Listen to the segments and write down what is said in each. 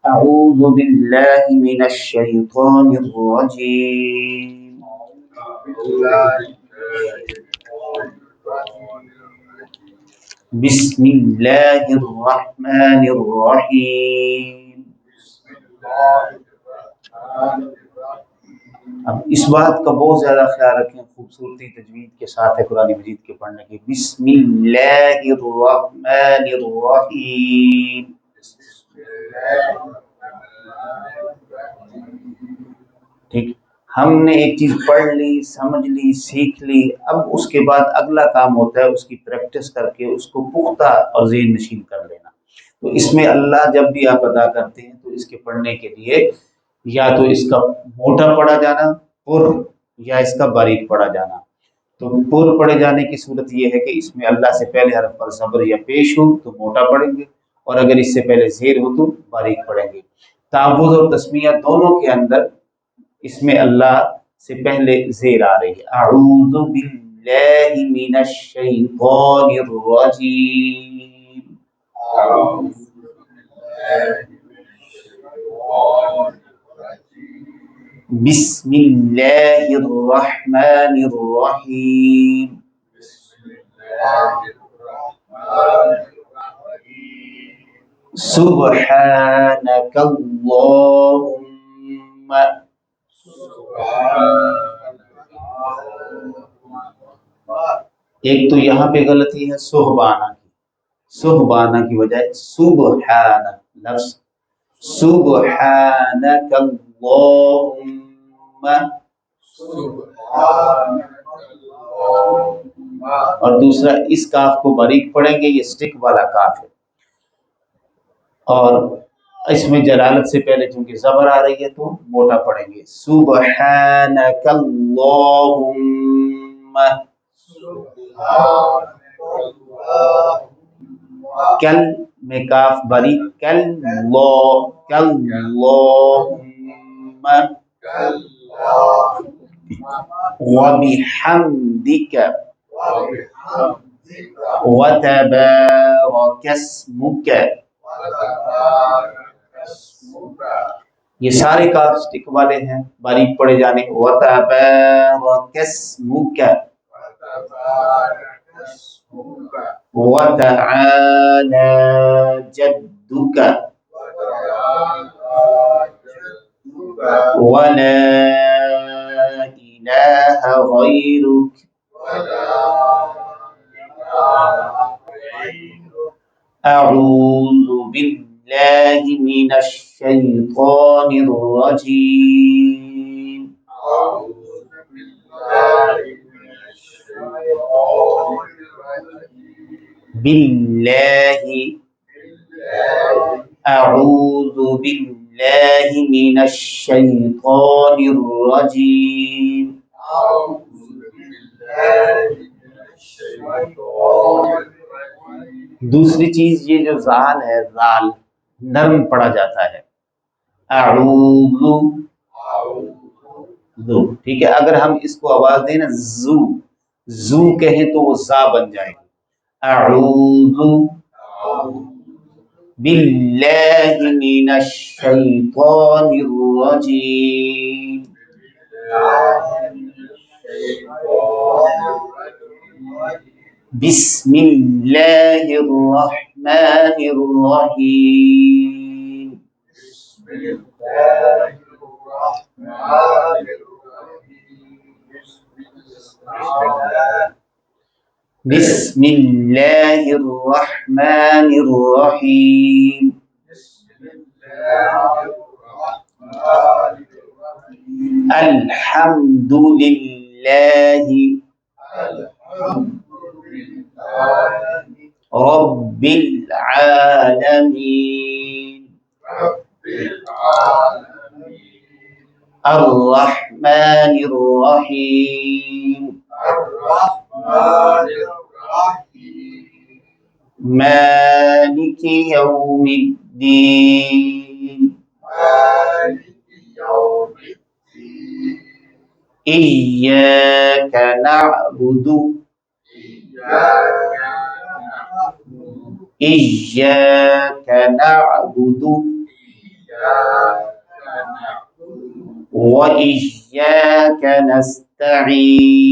أعوذ بالله من الشيطان الرجيم بسم الله الرحمن الرحيم. اب اس بات کا بہت زیادہ خیال رکھیں، خوبصورتی تجوید کے ساتھ ہے قرآن مجید کے پڑھنے کی. بسم اللہ الرحمن الرحیم. ٹھیک، ہم نے ایک چیز پڑھ لی، سمجھ لی، سیکھ لی، اب اس کے بعد اگلا کام ہوتا ہے اس کی پریکٹس کر کے اس کو پختہ اور ذہن نشین کر لینا. تو اس میں اللہ جب بھی آپ ادا کرتے ہیں تو اس کے پڑھنے کے لیے یا تو اس کا موٹا پڑھا جانا پر، یا اس کا باریک پڑھا جانا. تو پر پڑھے جانے کی صورت یہ ہے کہ اس میں اللہ سے پہلے حرف پر زبر یا پیش ہو تو موٹا پڑھیں گے، اور اگر اس سے پہلے زیر ہو تو باریک پڑھیں گے. تعوذ اور تسمیہ دونوں کے اندر اس میں اللہ سے پہلے زیر آ رہی ہے. اعوذ باللہ من الشیطان الرجیم. بسم اللہ الرحمن الرحیم. سبحانک اللہم. ایک تو یہاں پہ غلطی ہے سبحانہ کی، سبحانہ کی بجائے سبحانہ لفظ. سبحانک اللہم. اور دوسرا اس کاف کو باریک پڑھیں گے، یہ سٹک والا کاف ہے، اور اس میں جلالت سے پہلے چونکہ زبر آ رہی ہے تو موٹا پڑھیں گے. سبحانک اللہم. کل میں کاف باریک، کل لو، کل اللہم. وبحمدک وتبارک اسمک. یہ سارے کاف سٹک والے ہیں، باریک پڑے جانے. وتبارک اسمک وتعالى جدك ولا إله غيرك أعوذ بالله من الشيطان الرجيم. بالله أعوذ بالله من الشيطان الرجيم. دوسری چیز یہ جو زال ہے، زال نرم پڑا جاتا ہے. اعوذ ذو، ٹھیک ہے. اگر ہم اس کو آواز دیں نا زو، زو کہیں تو وہ زا بن جائے گی. اعوذ باللہ من الشیطان الرجیم. بسم اللہ الرحمن الرحیم. بسم اللہ الرحمن الرحیم. الحمد للہ رب العالمین. الرحمن الرحیم. مالک یوم الدین. إياك نعبد إياك نعبد وَإِيَّاكَ نَسْتَعِينُ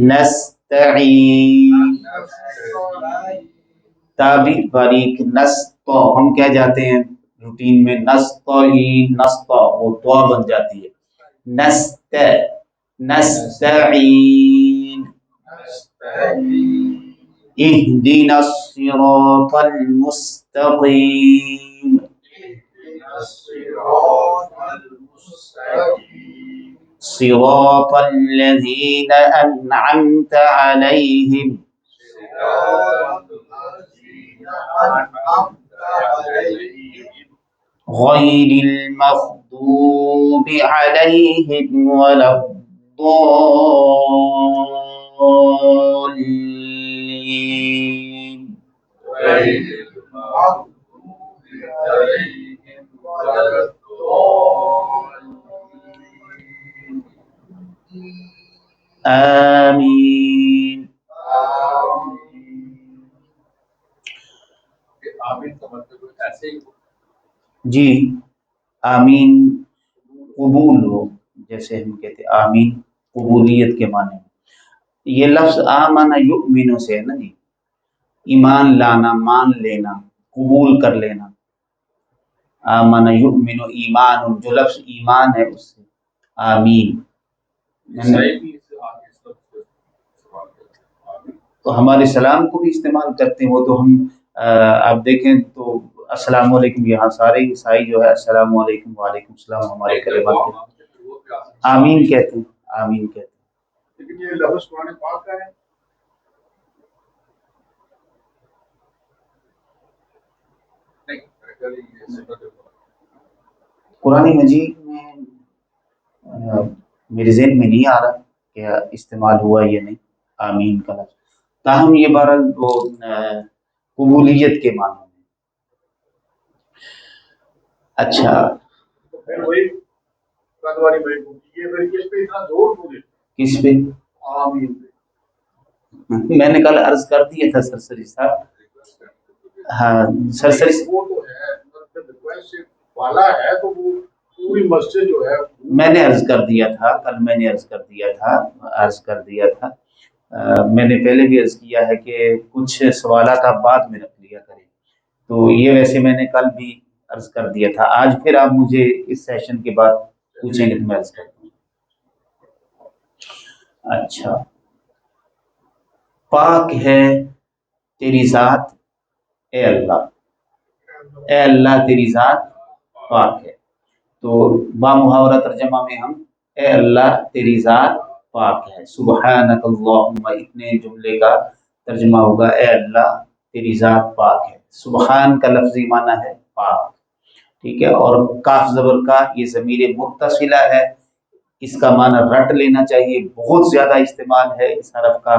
نستعین تابی باریک نستو ہم کیا جاتے ہیں روٹین میں نستعین نستو وہ تو بن جاتی ہے نستعین اهدنا الصراط المستقيم صراط الذين أنعمت عليهم غير المغضوب عليهم ولا الضالين آمین جی آمین قبول ہو، جیسے ہم کہتے ہیں آمین قبولیت کے معنی میں۔ یہ لفظ آمن یؤمن سے ہے نا جی، ایمان لانا، مان لینا، قبول کر لینا۔ آمن یؤمن ایمان، جو لفظ ایمان ہے اس سے آمین۔ تو ہمارے سلام کو بھی استعمال کرتے ہیں وہ تو ہم آپ دیکھیں تو السلام علیکم، یہاں سارے عیسائی جو ہے السلام علیکم وعلیکم السلام ہمارے کلمات کے آمین کہتے ہیں، آمین کہتے ہیں۔ لیکن یہ لفظ قرآن پاک کا ہے، قرآن مجید میں میرے ذہن میں نہیں آ رہا کہ استعمال ہوا یا نہیں آمین کا لفظ، تاہم یہ بہرحال وہ قبولیت کے معنی میں۔ اچھا کس پہ؟ میں نے کل عرض کر دیا تھا سرسری صاحب، ہاں سرسری والا ہے تو وہ پوری مسجد جو ہے میں نے عرض کر دیا تھا کل، میں نے عرض کر دیا تھا میں نے پہلے بھی عرض کیا ہے کہ کچھ سوالات آپ بعد میں رکھ لیا کریں، تو یہ ویسے میں نے کل بھی عرض کر دیا تھا، آج پھر آپ مجھے اس سیشن کے بعد پوچھیں گے تو میں عرض کرتا ہوں۔ اچھا، پاک ہے تیری ذات اے اللہ، اے اللہ تیری ذات پاک ہے، تو با محاورہ ترجمہ میں ہم اے اللہ تیری ذات پاک ہے، سبحانک اللہم، اتنے جملے کا ترجمہ ہوگا اے اللہ تیری ذات پاک ہے۔ سبحان کا لفظی معنی ہے پاک، ٹھیک ہے، اور کاف زبر کا یہ ضمیر متصلہ ہے، اس کا معنی رٹ لینا چاہیے، بہت زیادہ استعمال ہے اس حرف کا۔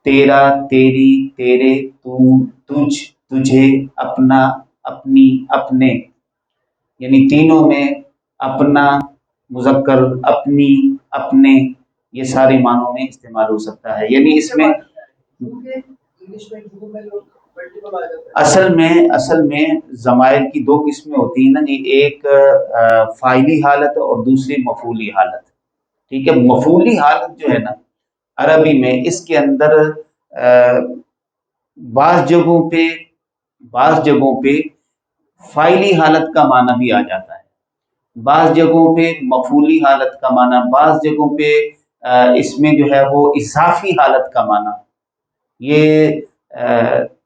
تیرا، تیری، تیرے، تو، تجھ، تجھے، اپنا، اپنی، اپنے، یعنی تینوں میں اپنا مذکر، اپنی، اپنے، یہ سارے معنوں میں استعمال ہو سکتا ہے، یعنی اس میں اصل میں ضمائر کی دو قسمیں ہوتی ہیں نا جی، ایک فاعلی حالت اور دوسری مفعولی حالت، ٹھیک ہے۔ مفعولی حالت جو ہے نا عربی میں، اس کے اندر بعض جگہوں پہ فاعلی حالت کا معنی بھی آ جاتا ہے، بعض جگہوں پہ مفعولی حالت کا معنی، بعض جگہوں پہ اس میں جو ہے وہ اضافی حالت کا معنی، یہ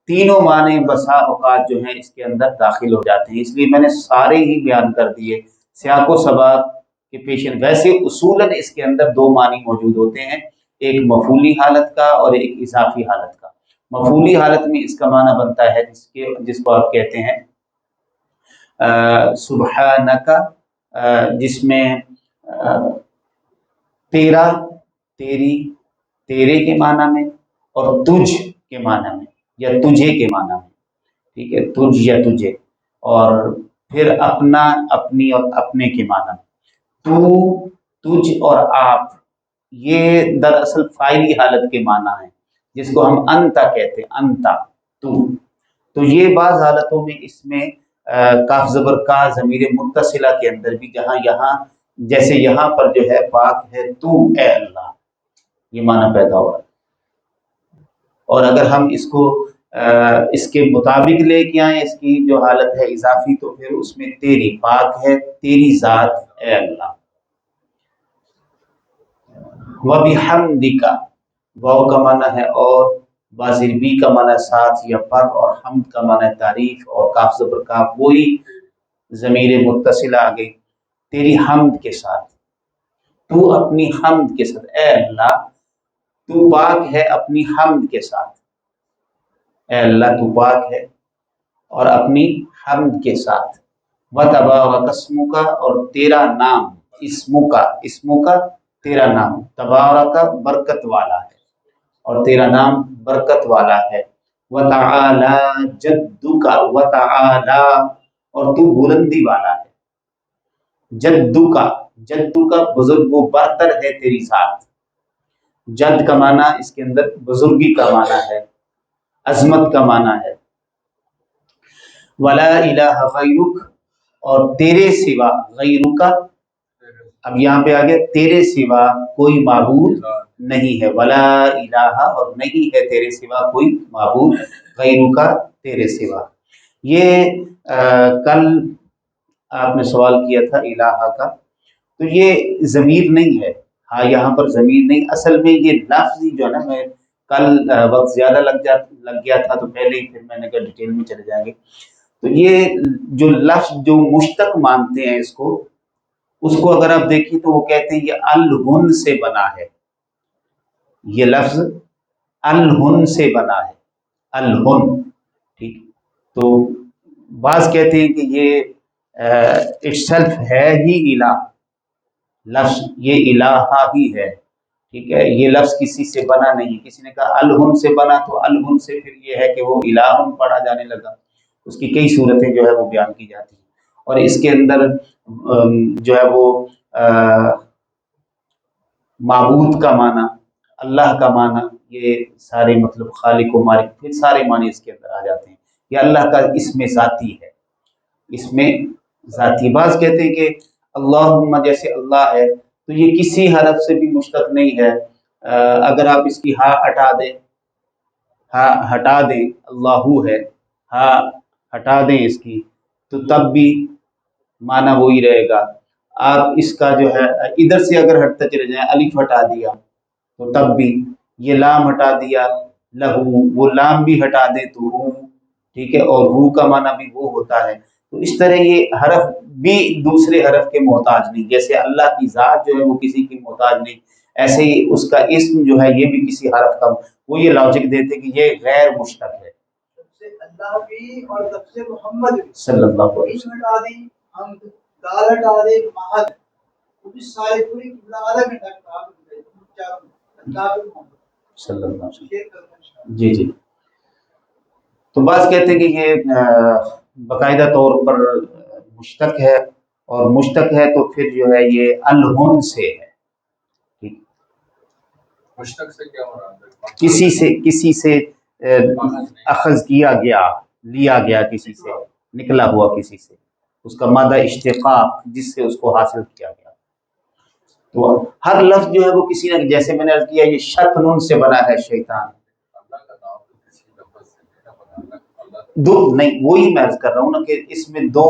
تینوں معنی بسا اوقات جو ہیں اس کے اندر داخل ہو جاتے ہیں، اس لیے میں نے سارے ہی بیان کر دیے سیاق و سباق کے پیش۔ ویسے اصولاً اس کے اندر دو معنی موجود ہوتے ہیں، ایک مفعولی حالت کا اور ایک اضافی حالت کا۔ مفعولی حالت میں اس کا معنی بنتا ہے جس کو آپ کہتے ہیں سبحانکا، جس میں تیرا، تیری، تیرے کے معنی میں، اور تجھ کے معنی میں یا تجھے کے معنی میں، ٹھیک ہے، تجھ یا تجھے، اور پھر اپنا، اپنی اور اپنے کے معنی میں۔ تو، تجھ اور آپ، یہ دراصل فاعلی حالت کے معنی ہیں، جس کو ہم انتا کہتے ہیں، انتا، تو۔ تو یہ بعض حالتوں میں اس میں کاف زبر کا ضمیر متصلہ کے اندر بھی جہاں یہاں جیسے یہاں پر جو ہے پاک ہے تو اے اللہ، یہ معنی پیدا ہو رہا ہے۔ اور اگر ہم اس کو اس کے مطابق لے کے آئیں، اس کی جو حالت ہے اضافی، تو پھر اس میں تیری پاک ہے تیری ذات اے اللہ۔ وَبِحَمْدِكَ، واو کا معنی ہے اور، بازر بی کا معنی ہے ساتھ یا پر، اور حمد کا معنی ہے تعریف، اور کاف زبر کاف وہی ضمیر متصل آ گئی تیری حمد کے ساتھ، تو اپنی حمد کے ساتھ اے اللہ تو پاک ہے اپنی حمد کے ساتھ، اے اللہ تو پاک ہے اور اپنی حمد کے ساتھ۔ وَتَبَارَكَ اسْمُكَ، اور تیرا نام، اسمُکَ تیرا نام، تبارک برکت والا ہے اور تیرا نام برکت والا ہے۔ وَتَعَالَى جَدُّكَ، وَتَعَالَى، اور تو بلندی والا ہے۔ جدُّكَ بزرگ و برتر ہے تیری ذات۔ جد کا معنی اس کے اندر بزرگی کا معنی ہے، عظمت کا معنی ہے۔ وَلَا إِلَٰهَ غَيْرُكَ، اور تیرے سوا، غیرک، اب یہاں پہ آگے تیرے سوا کوئی معبود نہیں ہے، ولا الہ، اور نہیں ہے تیرے سوا کوئی معبود، غیرک تیرے سوا۔ یہ کل آپ نے سوال کیا تھا الہ کا، تو یہ ضمیر نہیں ہے، ہاں یہاں پر ضمیر نہیں، اصل میں یہ لفظ ہی جو ہے نا، میں کل وقت زیادہ لگ گیا تھا تو پہلے ہی پھر میں نے کہا ڈیٹیل میں چلے جائیں گے۔ تو یہ جو لفظ جو مشتق مانتے ہیں اس کو اگر آپ دیکھیں تو وہ کہتے ہیں یہ الہن سے بنا ہے، یہ لفظ الہن سے بنا ہے، الہن، ٹھیک۔ تو بعض کہتے ہیں کہ یہ اٹسلف ہے ہی الہ، لفظ یہ الہ ہی ہے، ٹھیک ہے، یہ لفظ کسی سے بنا نہیں۔ کسی نے کہا الہن سے بنا، تو الہن سے پھر یہ ہے کہ وہ الہن پڑھا جانے لگا، اس کی کئی صورتیں جو ہے وہ بیان کی جاتی ہیں، اور اس کے اندر جو ہے وہ معبود کا معنی، اللہ کا معنی، یہ سارے مطلب خالق و مالک، پھر سارے معنی اس کے اندر آ جاتے ہیں۔ یہ اللہ کا اسم ذاتی ہے، اسم ذاتی۔ بعض کہتے ہیں کہ اللہم جیسے اللہ ہے تو یہ کسی حرف سے بھی مشتق نہیں ہے، اگر آپ اس کی ہا ہٹا دیں اللہ ہے، ہا ہٹا دیں اس کی، تو تب بھی معنی وہی رہے گا۔ آپ اس کا جو ہے ادھر سے اگر ہٹتے چلے جائیں، الف ہٹا دیا تو تب بھی، یہ لام ہٹا دیا لہو، وہ لام بھی ہٹا دے تو ہو، ٹھیک ہے، اور ہو کا معنی بھی وہ ہوتا ہے۔ تو اس طرح یہ حرف بھی دوسرے حرف کے محتاج نہیں، جیسے اللہ کی ذات جو ہے وہ کسی کی محتاج نہیں، ایسے ہی اس کا اسم جو ہے یہ بھی کسی حرف کا، وہ یہ لاجک دیتے کہ یہ غیر مشتق ہے۔ اللہ بھی اور لفظ محمد صلی اللہ علیہ وسلم، صلی اللہ علیہ وسلم، جی جی۔ تو بعض کہتے ہیں کہ یہ باقاعدہ طور پر مشتق ہے، اور مشتق ہے تو پھر جو ہے یہ الہن سے ہے، مشتق سے کیا ہو رہا ہے؟ کسی سے اخذ کیا گیا، لیا گیا، کسی سے نکلا ہوا، کسی سے، اس کا مادہ اشتقاق جس سے اس کو حاصل کیا گیا۔ تو ہر لفظ جو ہے وہ کسی نہ، جیسے میں نے عرض کیا یہ شطن سے بنا ہے شیطان، دو نہیں، وہی میں عرض کر رہا ہوں نا کہ اس میں دو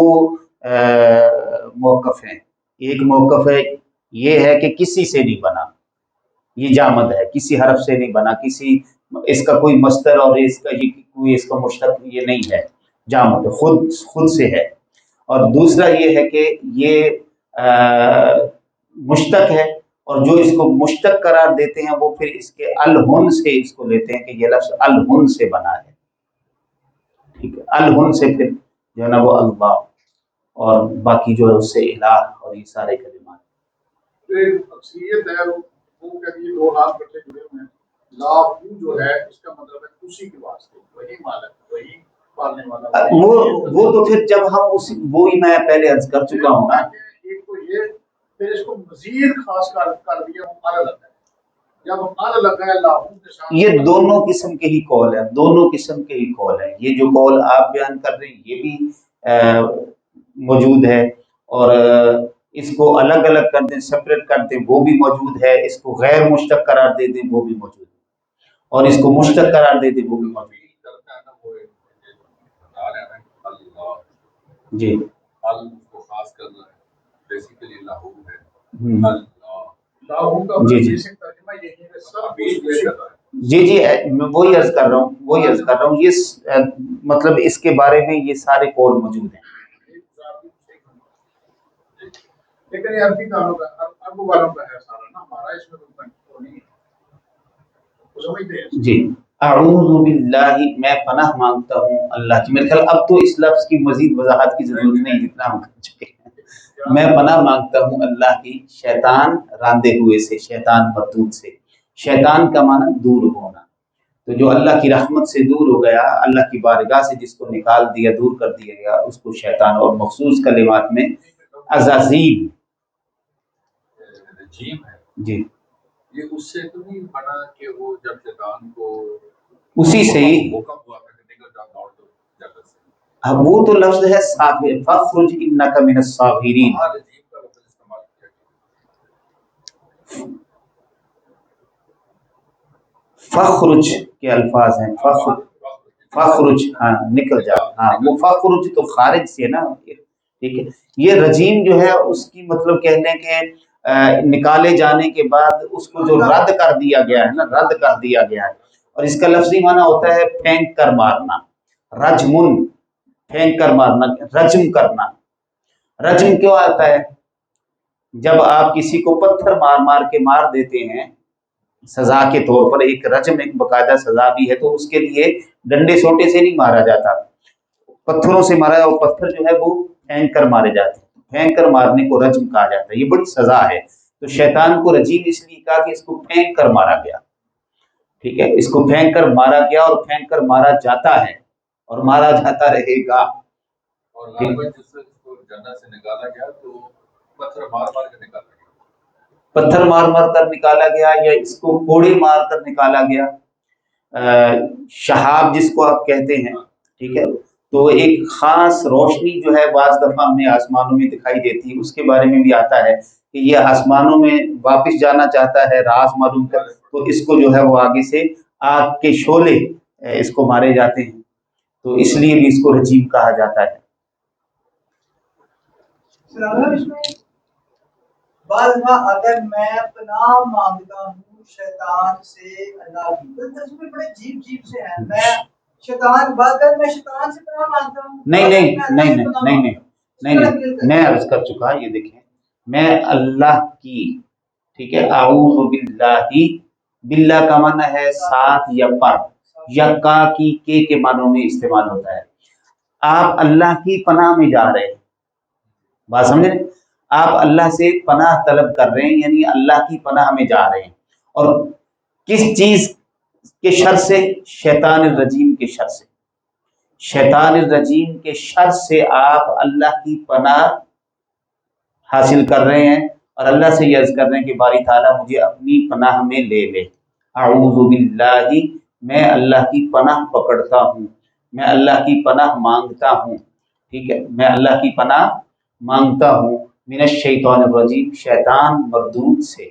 موقف ہیں۔ ایک موقف ہے یہ ہے کہ کسی سے نہیں بنا، یہ جامد ہے، کسی حرف سے نہیں بنا، کسی اس کا کوئی مصدر اور اس کا کوئی اس کا مشتق یہ نہیں ہے، جامد خود سے ہے۔ اور دوسرا یہ ہے کہ یہ مشتق ہے، اور جو اس کو مشتق قرار دیتے ہیں وہ پھر اس کے الہن سے اس کو لیتے ہیں کہ یہ لفظ الہن سے بنا ہے، ٹھیک ہے، الہن سے پھر جو ہے نا وہ اللہ، اور باقی جو ہے اس سے الہ اور یہ سارے کلمات۔ اکثریت ہے وہ کہتی ہے دو ہاتھ کٹے جڑے ہوئے ہیں، لا جو ہے اس کا مطلب ہے اسی کے واسطے، وہی مالک، وہی پالنے والا، وہ تو پھر جب ہم اس وہی میں پہلے عرض کر چکا ہوں نا، ایک تو یہ، پھر اس کو مزید خاص کر دیا وہ الگ ہے، جب ال لگا ہے لاہو کے ساتھ، یہ دونوں قسم کے ہی قول ہے، دونوں قسم کے ہی قول ہے. یہ جو قول آپ بیان کر رہے ہیں یہ بھی موجود ہے، اور اس کو الگ الگ کر دیں، سپریٹ کر دیں، وہ بھی موجود ہے. اس کو غیر مشتق قرار دے دیں، وہ بھی موجود ہے، اور اس کو مشتق قرار دے دیں، وہ بھی موجود ابھی کرتا ہے نا وہ بتا رہے ہیں نا اللہ، ہے. جی ال کو خاص کرنا ہے، بیسیکلی لاہو ہے ہم۔ اللہ. لاہو کا جی جی بیسک ترجمہ یہی ہے، سب کچھ لے کر ہے. جی میں وہی عرض کر رہا ہوں یہ مطلب اس کے بارے میں یہ سارے قول موجود ہیں. لیکن یہ عربی دانوں کا، عرب والوں کا ہے سارا نا، ہمارا اس میں کوئی نہیں ہے. وہ سمجھتے ہیں جی اعوذ باللہ، میں پناہ مانگتا ہوں اللہ کی. میرے خیال اب تو اس لفظ کی مزید وضاحت کی ضرورت نہیں، جتنا ہم کر چکے ہیں. میں پناہ مانگتا ہوں اللہ کی شیطان راندے ہوئے سے، شیطان مردود سے. شیطان کا معنی دور ہونا، تو جو اللہ کی رحمت سے دور ہو گیا، اللہ کی بارگاہ سے جس کو نکال دیا، دور کر دیا گیا، اس کو شیطان. اور مخصوص کلمات میں عزازیل. رجیم ہے. جی یہ اس سے تو نہیں بنا کہ وہ جب شیطان کو اسی سے ہی حکم ہوا کہ نکل جاؤ دوڑ دو جنت سے. اب وہ تو لفظ ہے صابر، فخرج انک من الصابرین. وہاں رجیم کا لفظ استعمال کیا گیا. فخرج کے الفاظ ہیں، فخرج ہاں نکل جا. ہاں وہ فخرج تو خارج سے نا، ٹھیک ہے. یہ رجیم جو ہے اس کی مطلب کہنے کے نکالے جانے کے بعد اس کو جو رد کر دیا گیا ہے نا، رد کر دیا گیا ہے. اور اس کا لفظی معنی ہوتا ہے پھینک کر مارنا. رجمن پھینک کر مارنا، رجم کرنا. رجم کیوں آتا ہے؟ جب آپ کسی کو پتھر مار مار کے مار دیتے ہیں سزا کے طور پر، ایک رجم ایک باقاعدہ سزا بھی ہے، تو اس کے لیے ڈنڈے سوٹے سے نہیں مارا جاتا، پتھروں سے مارا. اور پتھر جو ہے وہ پھینک کر مارے جاتے ہیں، پھینک کر مارنے کو رجم کہا جاتا ہے. یہ بڑی سزا ہے. تو شیطان کو رجیم اس لیے کہا کہ اس کو پھینک کر مارا گیا، ٹھیک ہے. اس کو پھینک کر مارا گیا، اور پھینک کر مارا جاتا ہے، اور مارا جاتا رہے گا. اور لال جس سے اس کو جنت سے نکالا گیا تو پتھر مار مار کے نکالا گیا. پتھر مار مار کر نکالا گیا، یا اس کو کوڑے مار کر نکالا گیا. شہاب جس کو آپ کہتے ہیں، ٹھیک ہے. تو ایک خاص روشنی جو ہے بعض دفعہ ہمیں آسمانوں میں دکھائی دیتی ہے، اس کے بارے میں بھی آتا ہے کہ یہ آسمانوں میں واپس جانا چاہتا ہے راز معلوم کر، تو اس کو جو ہے وہ آگے سے آگ کے شعلے اس کو مارے جاتے ہیں، تو اس لیے بھی اس کو رجیم کہا جاتا ہے. اس میں بعض دفعہ اگر میں پناہ مانگتا ہوں شیطان سے اللہ کی، تو ترجمے بڑے عجیب عجیب سے ہیں. میں شیطان بات کر، میں شیطان سے پناہ مانگتا ہوں. نہیں میں عرض کر چکا. یہ دیکھیں، میں اللہ کی، ٹھیک ہے. اعوذ باللہ، باللہ کا معنی ہے ساتھ یا پر، یا کا کی کے معنوں میں استعمال ہوتا ہے. آپ اللہ کی پناہ میں جا رہے ہیں، بات سمجھ رہے ہیں؟ آپ اللہ سے پناہ طلب کر رہے ہیں، یعنی اللہ کی پناہ میں جا رہے ہیں. اور کس چیز کے شر سے؟ شیطان الرجیم کے شر سے. شیطان الرجیم کے شر سے آپ اللہ کی پناہ حاصل کر رہے ہیں، اور اللہ سے یہ عرض کر رہے ہیں کہ باری تعالیٰ مجھے اپنی پناہ میں لے لے. اعوذ باللہ، میں اللہ کی پناہ پکڑتا ہوں، میں اللہ کی پناہ مانگتا ہوں، ٹھیک ہے. میں اللہ کی پناہ مانگتا ہوں من الشیطان الرجیم، شیطان مردود سے.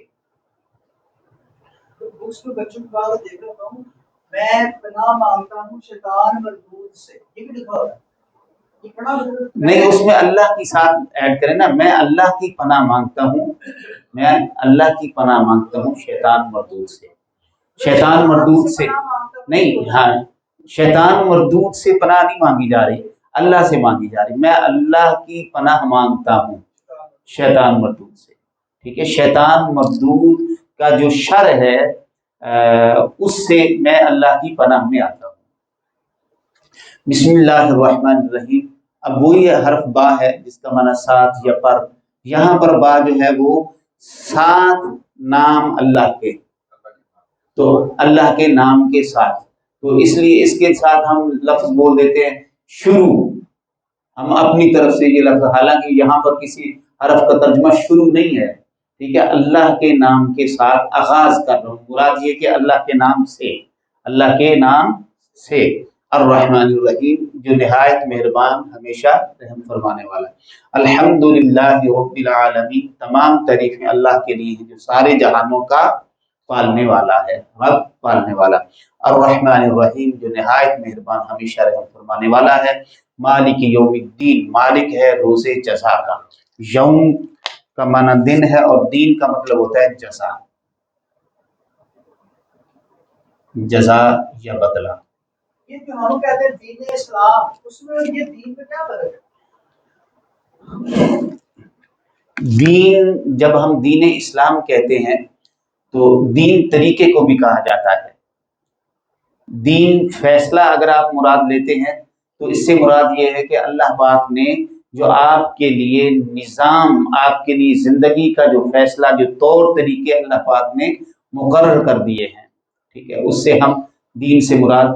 بکس میں بچوں کی بات دیکھ رہا ہوں، میں پناہ مانگتا ہوں شیطان مردود سے. یہ بھی لکھا ہوا ہے. نہیں، اس میں اللہ کی ساتھ ایڈ کریں نا. میں اللہ کی پناہ مانگتا ہوں، میں اللہ کی پناہ مانگتا ہوں شیطان مردود سے. شیطان مردود سے نہیں، ہاں شیطان مردود سے پناہ نہیں مانگی جا رہی، اللہ سے مانگی جا رہی. میں اللہ کی پناہ مانگتا ہوں شیطان مردود سے، ٹھیک ہے. شیطان مردود کا جو شر ہے اس سے میں اللہ کی پناہ میں آتا ہوں. بسم اللہ الرحمن الرحیم. اب وہی حرف با ہے جس کا معنی ساتھ یا پر. یہاں پر با جو ہے وہ ساتھ نام اللہ کے، تو اللہ کے نام کے ساتھ، تو اس لیے اس کے ساتھ ہم لفظ بول دیتے ہیں شروع. ہم اپنی طرف سے یہ لفظ، حالانکہ یہاں پر کسی حرف کا ترجمہ شروع نہیں ہے، ٹھیک ہے، اللہ کے نام کے ساتھ آغاز کر رہا ہوں، مراد یہ کہ اللہ کے نام سے، اللہ کے نام سے، الرحمن الرحیم جو نہایت مہربان ہمیشہ رحم فرمانے والا ہے۔ الحمدللہ رب العالمین، تمام تعریفیں اللہ کے لیے ہیں جو سارے جہانوں کا پالنے والا ہے، رب پالنے والا۔ الرحمن الرحیم جو نہایت مہربان ہمیشہ رحم فرمانے والا ہے۔ مالک یوم الدین، مالک ہے روز جزا کا، یوم کا معنی دن ہے اور دین کا مطلب ہوتا ہے جزا، جزا یا بدلہ۔ یہ جو ہم کہتے ہیں دین اسلام، اس میں یہ دین کا کیا فرق ہے؟ دین، جب ہم دین اسلام کہتے ہیں تو دین طریقے کو بھی کہا جاتا ہے۔ دین فیصلہ اگر آپ مراد لیتے ہیں تو اس سے مراد یہ ہے کہ اللہ پاک نے جو آپ کے لیے نظام، آپ کے لیے زندگی کا جو فیصلہ، جو طور طریقے اللہ پاک نے مقرر کر دیے ہیں، ٹھیک ہے، اس سے ہم دین سے مراد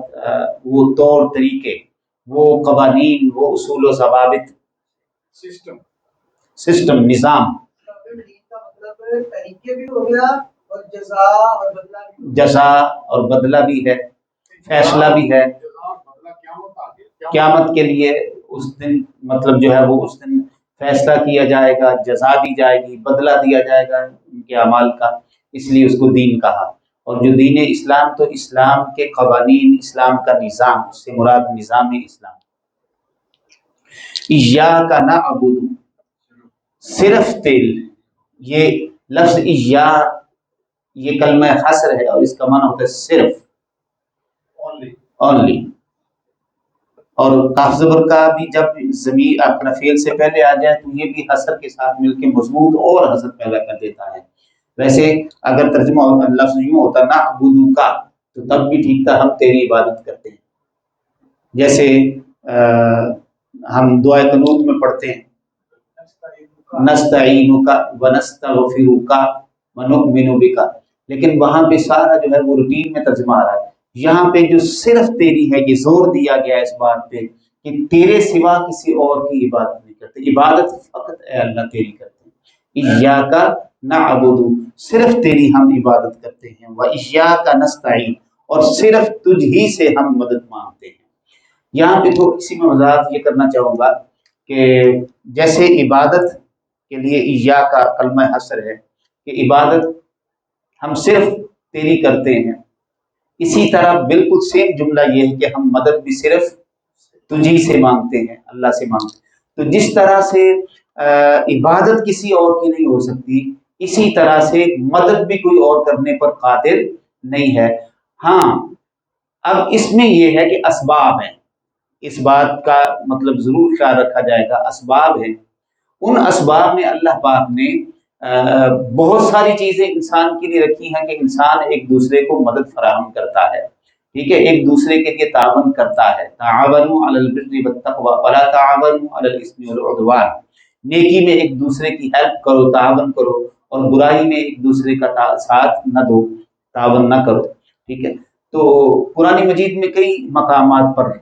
وہ طور طریقے، وہ قوانین، وہ اصول و ضوابط، سسٹم، نظام۔ دین کا مطلب طریقے بھی ہو گیا اور جزا اور بدلہ بھی، جزا اور بدلہ بھی ہے، فیصلہ بھی ہے، قیامت کے لیے اس دن مطلب جو ہے وہ اس دن فیصلہ کیا جائے گا، جزا دی جائے گی، بدلہ دیا جائے گا ان کے اعمال کا، اس لیے اس کو دین کہا۔ اور جو دین اسلام تو اسلام کے قوانین، اسلام کا نظام، اس سے مراد نظام اسلام۔ ایاک نعبد، صرف تیری، یہ لفظ ایا یہ کلمہ حصر ہے اور اس کا معنی ہوتا ہے صرف، اونلی۔ اور کاف زبر کا بھی جب ضمیر اپنا فعل سے پہلے آ جائے تو یہ بھی حصر کے ساتھ مل کے مضبوط اور حصر پیدا کر دیتا ہے۔ ویسے اگر ترجمہ لفظ یوں ہوتا نعبدو کا تو تب بھی ٹھیک تھا، ہم تیری عبادت کرتے ہیں، جیسے ہم دعائے قنوت میں پڑھتے ہیں نستعینک ونستغفرک ونؤمن بک، لیکن وہاں پہ سارا جو ہے وہ روٹین میں ترجمہ آ رہا ہے۔ یہاں پہ جو صرف تیری ہے، یہ زور دیا گیا اس بات پہ کہ تیرے سوا کسی اور کی عبادت نہیں کرتے، عبادت فقط اے اللہ تیری کرتے ہیں۔ ایاک نعبد، صرف تیری ہم عبادت کرتے ہیں، وایاک نستعین، اور صرف تجھ ہی سے ہم مدد مانگتے ہیں۔ یہاں پہ تو اسی میں وضاحت یہ کرنا چاہوں گا کہ جیسے عبادت کے لیے ایاک کا کلمہ حصر ہے کہ عبادت ہم صرف تیری کرتے ہیں، اسی طرح بالکل سیم جملہ یہ ہے کہ ہم مدد بھی صرف تجھی سے مانگتے ہیں، اللہ سے مانگتے ہیں۔ تو جس طرح سے عبادت کسی اور کی نہیں ہو سکتی، اسی طرح سے مدد بھی کوئی اور کرنے پر قادر نہیں ہے۔ ہاں، اب اس میں یہ ہے کہ اسباب ہیں، اس بات کا مطلب ضرور خیال رکھا جائے گا، اسباب ہیں، ان اسباب میں اللہ پاک نے بہت ساری چیزیں انسان کے لیے رکھی ہیں کہ انسان ایک دوسرے کو مدد فراہم کرتا ہے، ٹھیک ہے، ایک دوسرے کے لیے تعاون کرتا ہے۔ تعاونوا علی البر والتقوی ولا تعاونوا علی الاثم والعدوان، نیکی میں ایک دوسرے کی ہیلپ کرو، تعاون کرو، اور برائی میں ایک دوسرے کا ساتھ نہ دو، تعاون نہ کرو، ٹھیک ہے۔ تو قرآن مجید میں کئی مقامات پر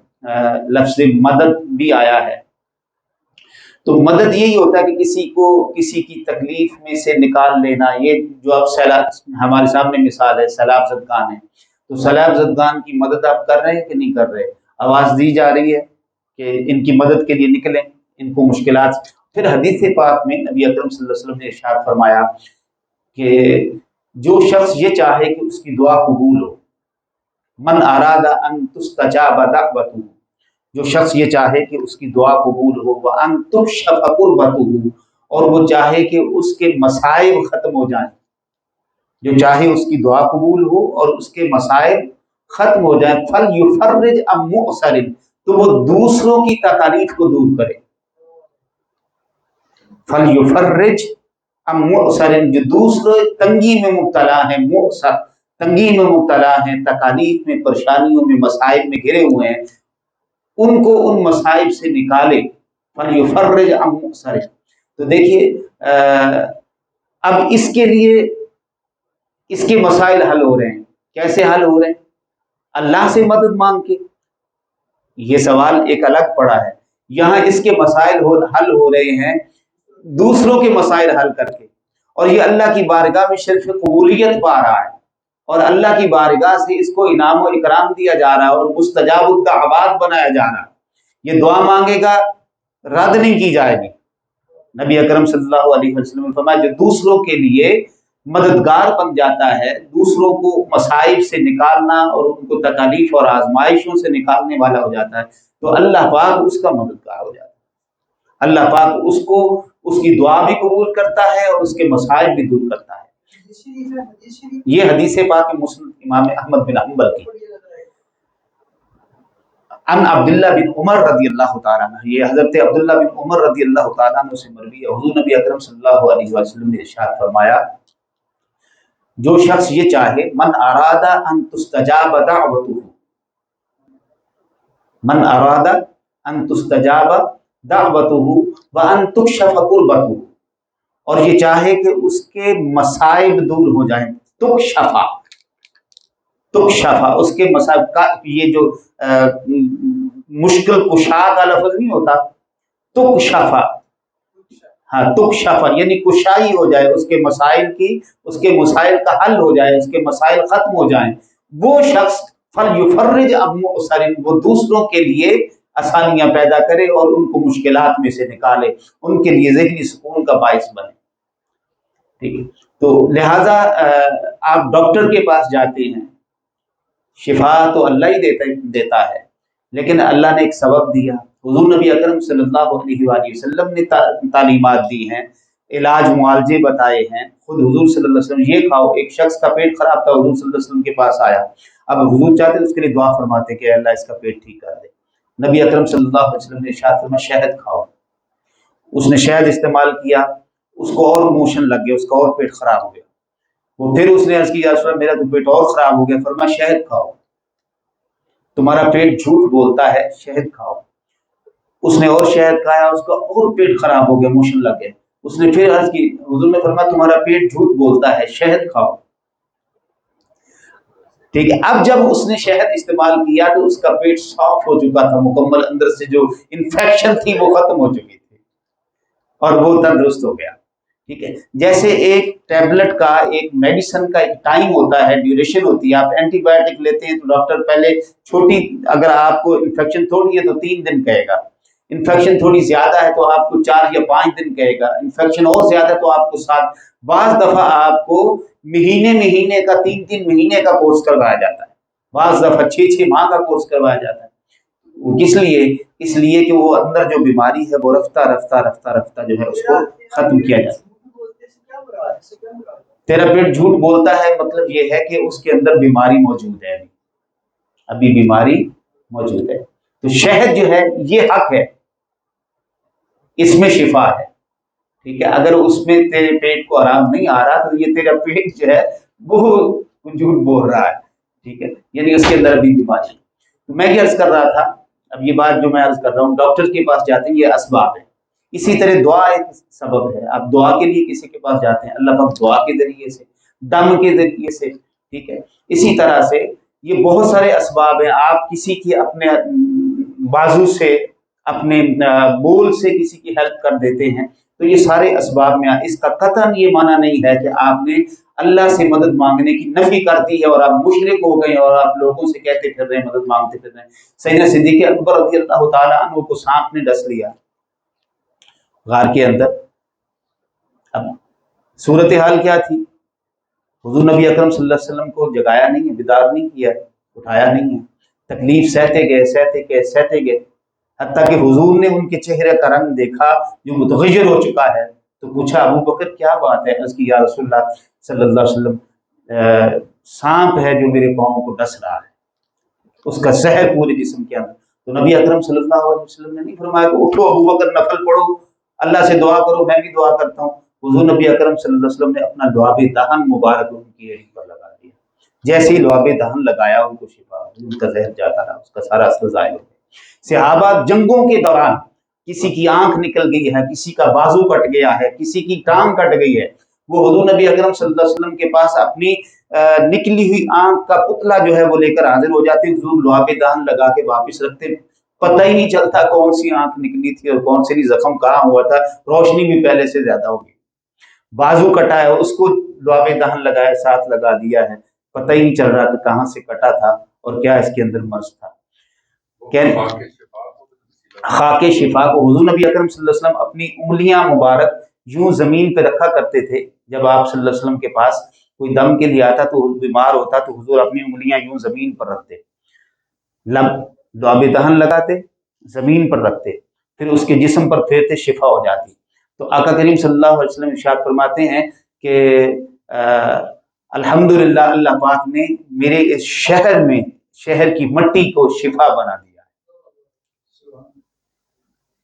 لفظ مدد بھی آیا ہے۔ تو مدد یہی ہوتا ہے کہ کسی کو کسی کی تکلیف میں سے نکال لینا، یہ جو اب سیلاب ہمارے سامنے مثال ہے، سیلاب زدگان ہے، تو سیلاب زدگان کی مدد آپ کر رہے ہیں کہ نہیں کر رہے؟ آواز دی جا رہی ہے کہ ان کی مدد کے لیے نکلیں، ان کو مشکلات۔ پھر حدیث پاک میں نبی اکرم صلی اللہ علیہ وسلم نے ارشاد فرمایا کہ جو شخص یہ چاہے کہ اس کی دعا قبول ہو، من اراد ان تستجاب دعوتہ، جو شخص یہ چاہے کہ اس کی دعا قبول ہو، وَأَن تُكْشَفَ كُرْبَتُهُ، اور وہ چاہے کہ اس کے مصائب ختم ہو جائیں، جو چاہے اس کی دعا قبول ہو اور اس کے مصائب ختم ہو جائیں، فَلْيُفَرِّجْ عَن مُؤْسَرٍ، تو وہ دوسروں کی تکالیف کو دور کرے، فَلْيُفَرِّجْ عَن مُؤْسَرٍ، جو دوسرے تنگی میں مبتلا ہیں، مؤسر تنگی میں مبتلا ہیں، تکالیف میں، پریشانیوں میں، مصائب میں گھرے ہوئے ہیں، ان کو ان مصائب سے نکالے، فَلْيُفَرِّجْ عَن مُؤْسَرٍ۔ تو دیکھیے اب اس کے لیے اس کے مسائل حل ہو رہے ہیں، کیسے حل ہو رہے ہیں؟ اللہ سے مدد مانگ کے، یہ سوال ایک الگ پڑا ہے، یہاں اس کے مسائل حل ہو رہے ہیں دوسروں کے مسائل حل کر کے، اور یہ اللہ کی بارگاہ میں شرف قبولیت پا رہا ہے اور اللہ کی بارگاہ سے اس کو انعام و اکرام دیا جا رہا ہے اور مستجاب الدعوات بنایا جا رہا ہے۔ یہ دعا مانگے گا رد نہیں کی جائے گی۔ نبی اکرم صلی اللہ علیہ وسلم نے فرمایا جو دوسروں کے لیے مددگار بن جاتا ہے، دوسروں کو مصائب سے نکالنا اور ان کو تکالیف اور آزمائشوں سے نکالنے والا ہو جاتا ہے، تو اللہ پاک اس کا مددگار ہو جاتا ہے۔ اللہ پاک اس کو اس کی دعا بھی قبول کرتا ہے اور اس کے مصائب بھی دور کرتا ہے۔ یہ حدیث پاک مسلم امام احمد بن حنبل کی ان عبداللہ بن عمر رضی اللہ تعالیٰ عنہ، یہ حضرت عبداللہ بن عمر رضی اللہ تعالیٰ عنہ سے مروی ہے، حضور نبی اکرم صلی اللہ علیہ وسلم نے ارشاد فرمایا جو شخص یہ چاہے من اراد ان تستجاب دعوته، من اراد ان تستجاب دعوته وان تکشف قربته، اور یہ چاہے کہ اس کے مصائب دور ہو جائیں، تکشفا تکشفا اس کے مصائب کا یہ جو مشکل کشا کا لفظ نہیں ہوتا، تکشفا، ہاں تکشفا یعنی کشائی ہو جائے اس کے مسائل کی، اس کے مسائل کا حل ہو جائے، اس کے مسائل ختم ہو جائیں، وہ شخص فلیفرج عن مؤسر، وہ دوسروں کے لیے آسانیاں پیدا کرے اور ان کو مشکلات میں سے نکالے، ان کے لیے ذہنی سکون کا باعث بنے۔ ٹھیک ہے، تو لہذا آپ ڈاکٹر کے پاس جاتے ہیں، شفا تو اللہ ہی دیتا ہے، لیکن اللہ نے ایک سبب دیا، حضور نبی اکرم صلی اللہ علیہ وآلہ وسلم نے تعلیمات دی ہیں، علاج معالجے بتائے ہیں، خود حضور صلی اللہ علیہ وسلم یہ کھاؤ، ایک شخص کا پیٹ خراب تھا، حضور صلی اللہ علیہ وسلم کے پاس آیا، اب حضور چاہتے اس کے لیے دعا فرماتے کہ اللہ اس کا پیٹ ٹھیک کر دے، نبی اکرم صلی اللہ علیہ وسلم نے ارشاد فرمایا شہد کھاؤ، اس نے شہد استعمال کیا، اس کو اور موشن لگ گیا، اس کا اور پیٹ خراب ہو گیا، وہ پھر اس نے عرض کی یا رسول اللہ میرا تو پیٹ اور خراب ہو گیا، فرمایا شہد کھاؤ، تمہارا پیٹ جھوٹ بولتا ہے، شہد کھاؤ۔ اس نے اور شہد کھایا، اس کا اور پیٹ خراب ہو گیا، موشن لگ گیا، اس نے پھر عرض کی، حضور نے فرمایا تمہارا پیٹ جھوٹ بولتا ہے، شہد کھاؤ۔ ٹھیک ہے، اب جب اس نے شہد استعمال کیا تو اس کا پیٹ صاف ہو چکا تھا مکمل، اندر سے جو انفیکشن تھی وہ ختم ہو چکی تھی اور وہ تندرست ہو گیا۔ ٹھیک ہے، جیسے ایک ٹیبلٹ کا، ایک میڈیسن کا ایک ٹائم ہوتا ہے، ڈیوریشن ہوتی ہے، آپ اینٹی بایوٹک لیتے ہیں تو ڈاکٹر پہلے چھوٹی، اگر آپ کو انفیکشن تھوڑی ہے تو 3 دن کہے گا، انفیکشن تھوڑی زیادہ ہے تو آپ کو 4 یا 5 دن کہے گا، انفیکشن اور زیادہ ہے تو آپ کو 7، بعض دفعہ آپ کو مہینے کا 3 مہینے کا کورس کروایا جاتا ہے، بعض دفعہ 6 ماہ کا کورس کروایا جاتا ہے۔ کس لیے؟ اس لیے کہ وہ اندر جو بیماری ہے وہ رفتہ رفتہ جو ہے اس کو ختم کیا جاتا ہے۔ تیرا پیٹ جھوٹ بولتا ہے مطلب یہ ہے کہ اس کے اندر بیماری موجود ہے، ابھی بیماری موجود ہے، تو شہد جو ہے یہ حق ہے، اس میں شفا ہے۔ ٹھیک ہے، اگر اس میں تیرے پیٹ کو آرام نہیں آ رہا تو یہ تیرا پیٹ جو ہے وہ جھوٹ بول رہا ہے، ٹھیک ہے، یعنی اس کے اندر ابھی بیماری ہے۔ تو میں یہ عرض کر رہا تھا، اب یہ بات جو میں عرض کر رہا ہوں، ڈاکٹر کے پاس جاتے ہیں یہ اسباب ہے، اسی طرح دعا ایک سبب ہے، آپ دعا کے لیے کسی کے پاس جاتے ہیں، اللہ پاک دعا کے ذریعے سے، دم کے ذریعے سے، ٹھیک ہے، اسی طرح سے یہ بہت سارے اسباب ہیں، آپ کسی کی اپنے بازو سے، اپنے بول سے کسی کی ہیلپ کر دیتے ہیں، تو یہ سارے اسباب میں اس کا قطعاً یہ معنی نہیں ہے کہ آپ نے اللہ سے مدد مانگنے کی نفی کر دی ہے اور آپ مشرک ہو گئے اور آپ لوگوں سے کہتے پھر رہے ہیں، مدد مانگتے پھر رہے ہیں۔ سیدنا صدیق اکبر رضی اللہ تعالیٰ عنہ کو سانپ نے ڈس لیا غار کے اندر، اب صورتحال کیا تھی؟ حضور نبی اکرم صلی اللہ علیہ وسلم کو جگایا نہیں ہے، بیدار نہیں کیا ہے، اٹھایا نہیں ہے، تکلیف سہتے گئے، حتیٰ کہ حضور نے ان کے چہرے کا رنگ دیکھا جو متغیر ہو چکا ہے، تو پوچھا ابو بکر کیا بات ہے؟ عرض کی یا رسول اللہ صلی اللہ علیہ وسلم سانپ ہے جو میرے پاؤں کو ڈس رہا ہے، اس کا زہر پورے جسم کے اندر۔ تو نبی اکرم صلی اللہ علیہ وسلم نے نہیں فرمایا کہ اٹھو ابو بکر نفل پڑھو، اللہ سے دعا کرو، میں بھی دعا کرتا ہوں۔ حضور نبی اکرم صلی اللہ علیہ وسلم نے اپنا لعاب دہن مبارک ان کی ایڑی پر لگا دیا، جیسے ہی لعاب دہن لگایا ان کو شفا ہوئی، ان کا زہر جاتا رہا، اس کا سارا اثر ظاہر ہو گیا۔ صحابہ جنگوں کے دوران کسی کی آنکھ نکل گئی ہے، کسی کا بازو کٹ گیا ہے، کسی کی ٹانگ کٹ گئی ہے، وہ حضور نبی اکرم صلی اللہ علیہ وسلم کے پاس اپنی نکلی ہوئی آنکھ کا پتلا جو ہے وہ لے کر حاضر ہو جاتے، حضور لعاب دہن لگا کے واپس رکھتے، پتہ ہی نہیں چلتا کون سی آنکھ نکلی تھی اور کون سی زخم کہاں ہوا تھا، روشنی بھی پہلے سے زیادہ ہوگی۔ بازو کٹا ہے اس کو لعاب دہن لگایا ساتھ لگا دیا ہے، پتہ ہی نہیں چل رہا کہ کہاں سے کٹا تھا اور کیا اس کے اندر مرض تھا۔ خاک شفا کو حضور نبی اکرم صلی اللہ علیہ وسلم اپنی انگلیاں مبارک یوں زمین پہ رکھا کرتے تھے۔ جب آپ صلی اللہ علیہ وسلم کے پاس کوئی دم کے لیے آتا تو بیمار ہوتا تو حضور اپنی انگلیاں یوں زمین پر رکھتے، لعاب دہن لگاتے، زمین پر رکھتے، پھر اس کے جسم پر پھیرتے، شفا ہو جاتی۔ تو آقا کریم صلی اللہ علیہ وسلم ارشاد فرماتے ہیں کہ الحمدللہ اللہ پاک نے میرے اس شہر میں، شہر کی مٹی کو شفا بنا دیا۔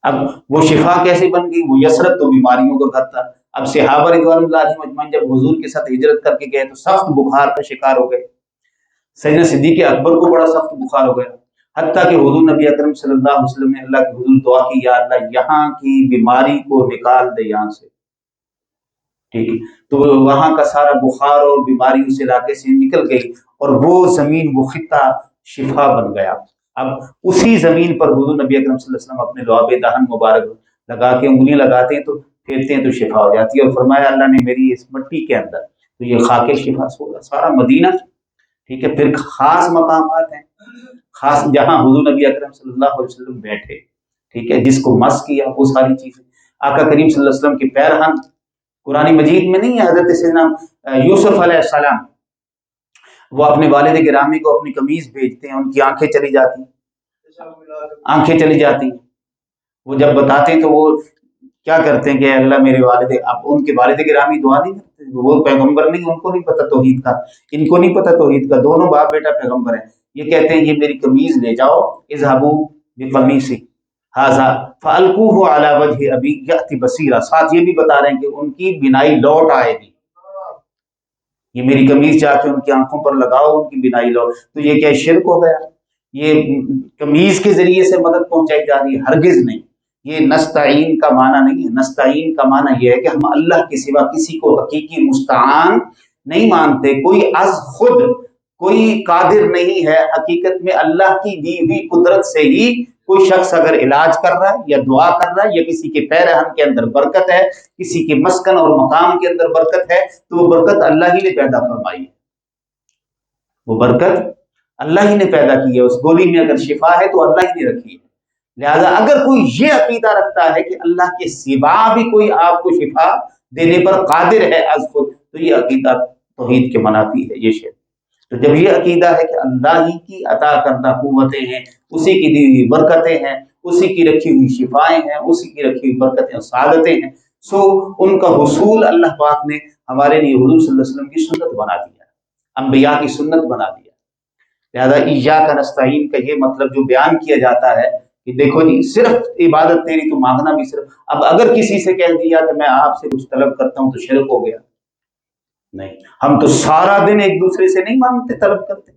اب وہ شفا کیسے بن گئی؟ وہ یسرت تو بیماریوں کا گھر تھا۔ اب صحابہ رضوان اللہ علیہم اجمعین جب حضور کے ساتھ ہجرت کر کے گئے تو سخت بخار کا شکار ہو گئے۔ سیدنا صدیق اکبر کو بڑا سخت بخار ہو گیا، حتیٰ کہ حضور نبی اکرم صلی اللہ علیہ وسلم نے اللہ کے حضور دعا کی، یا اللہ یہاں کی بیماری کو نکال دے یہاں سے، ٹھیک ہے؟ تو وہاں کا سارا بخار اور بیماری اس علاقے سے نکل گئی اور وہ زمین، وہ خطہ شفا بن گیا۔ اب اسی زمین پر حضور نبی اکرم صلی اللہ علیہ وسلم اپنے لعاب دہن مبارک لگا کے انگلیاں لگاتے ہیں تو پھیرتے ہیں تو شفا ہو جاتی ہے۔ اور فرمایا اللہ نے میری اس مٹی کے اندر، تو یہ خاک شفا سارا مدینہ، ٹھیک ہے؟ پھر خاص مقامات ہیں، خاص جہاں حضور نبی اکرم صلی اللہ علیہ وسلم بیٹھے، ٹھیک ہے، جس کو مس کیا، وہ ساری چیزیں آقا کریم صلی اللہ علیہ وسلم کے پیرہن قرآن مجید میں نہیں ہے؟ حضرت سیدنا یوسف علیہ السلام وہ اپنے والد گرامی کو اپنی قمیض بھیجتے ہیں، ان کی آنکھیں چلی جاتی، آنکھیں چلی جاتی، وہ جب بتاتے ہیں تو وہ کیا کرتے ہیں کہ اللہ میرے والد، اب ان کے والد گرامی دعا نہیں کرتے، وہ پیغمبر نہیں، ان کو نہیں پتہ توحید کا، ان کو نہیں پتہ توحید کا، دونوں باپ بیٹا پیغمبر ہیں، یہ کہتے ہیں یہ میری قمیض لے جاؤ، اذهبوا بقمیصی ھذا فالقوہ علی وجہ ابی یأتی بصیرا، ساتھ یہ بھی بتا رہے ہیں کہ ان کی بینائی لوٹ آئے گی، یہ میری قمیض جا کے ان کی آنکھوں پر لگاؤ، ان کی بینائی لوٹ۔ تو یہ کیا شرک ہو گیا؟ یہ قمیض کے ذریعے سے مدد پہنچائی جا رہی ہے؟ ہرگز نہیں، یہ نستعین کا معنی نہیں ہے۔ نستعین کا معنی یہ ہے کہ ہم اللہ کے سوا کسی کو حقیقی مستعان نہیں مانتے، کوئی از خود کوئی قادر نہیں ہے، حقیقت میں اللہ کی دی ہوئی قدرت سے ہی کوئی شخص اگر علاج کر رہا ہے یا دعا کر رہا ہے یا کسی کے پیرہن کے اندر برکت ہے، کسی کے مسکن اور مقام کے اندر برکت ہے، تو وہ برکت اللہ ہی نے پیدا فرمائی ہے، وہ برکت اللہ ہی نے پیدا کی ہے۔ اس گولی میں اگر شفا ہے تو اللہ ہی نے رکھی ہے۔ لہذا اگر کوئی یہ عقیدہ رکھتا ہے کہ اللہ کے سوا بھی کوئی آپ کو شفا دینے پر قادر ہے از خود، تو یہ عقیدہ توحید کے منافی ہے، یہ شرک۔ تو جب یہ عقیدہ ہے کہ اللہ ہی کی عطا کردہ قوتیں ہیں، اسی کی دی ہوئی برکتیں ہیں، اسی کی رکھی ہوئی شفائیں ہیں، اسی کی رکھی ہوئی برکتیں اور سعادتیں ہیں، سو ان کا حصول اللہ پاک نے ہمارے لیے حضور صلی اللہ علیہ وسلم کی سنت بنا دیا، انبیاء کی سنت بنا دیا۔ لہذا ایاک نستعین کا یہ مطلب جو بیان کیا جاتا ہے کہ دیکھو جی صرف عبادت تیری تو مانگنا بھی صرف، اب اگر کسی سے کہہ دیا کہ میں آپ سے کچھ طلب کرتا ہوں تو شرک ہو گیا؟ نہیں، ہم تو سارا دن ایک دوسرے سے نہیں مانگتے، طلب کرتے،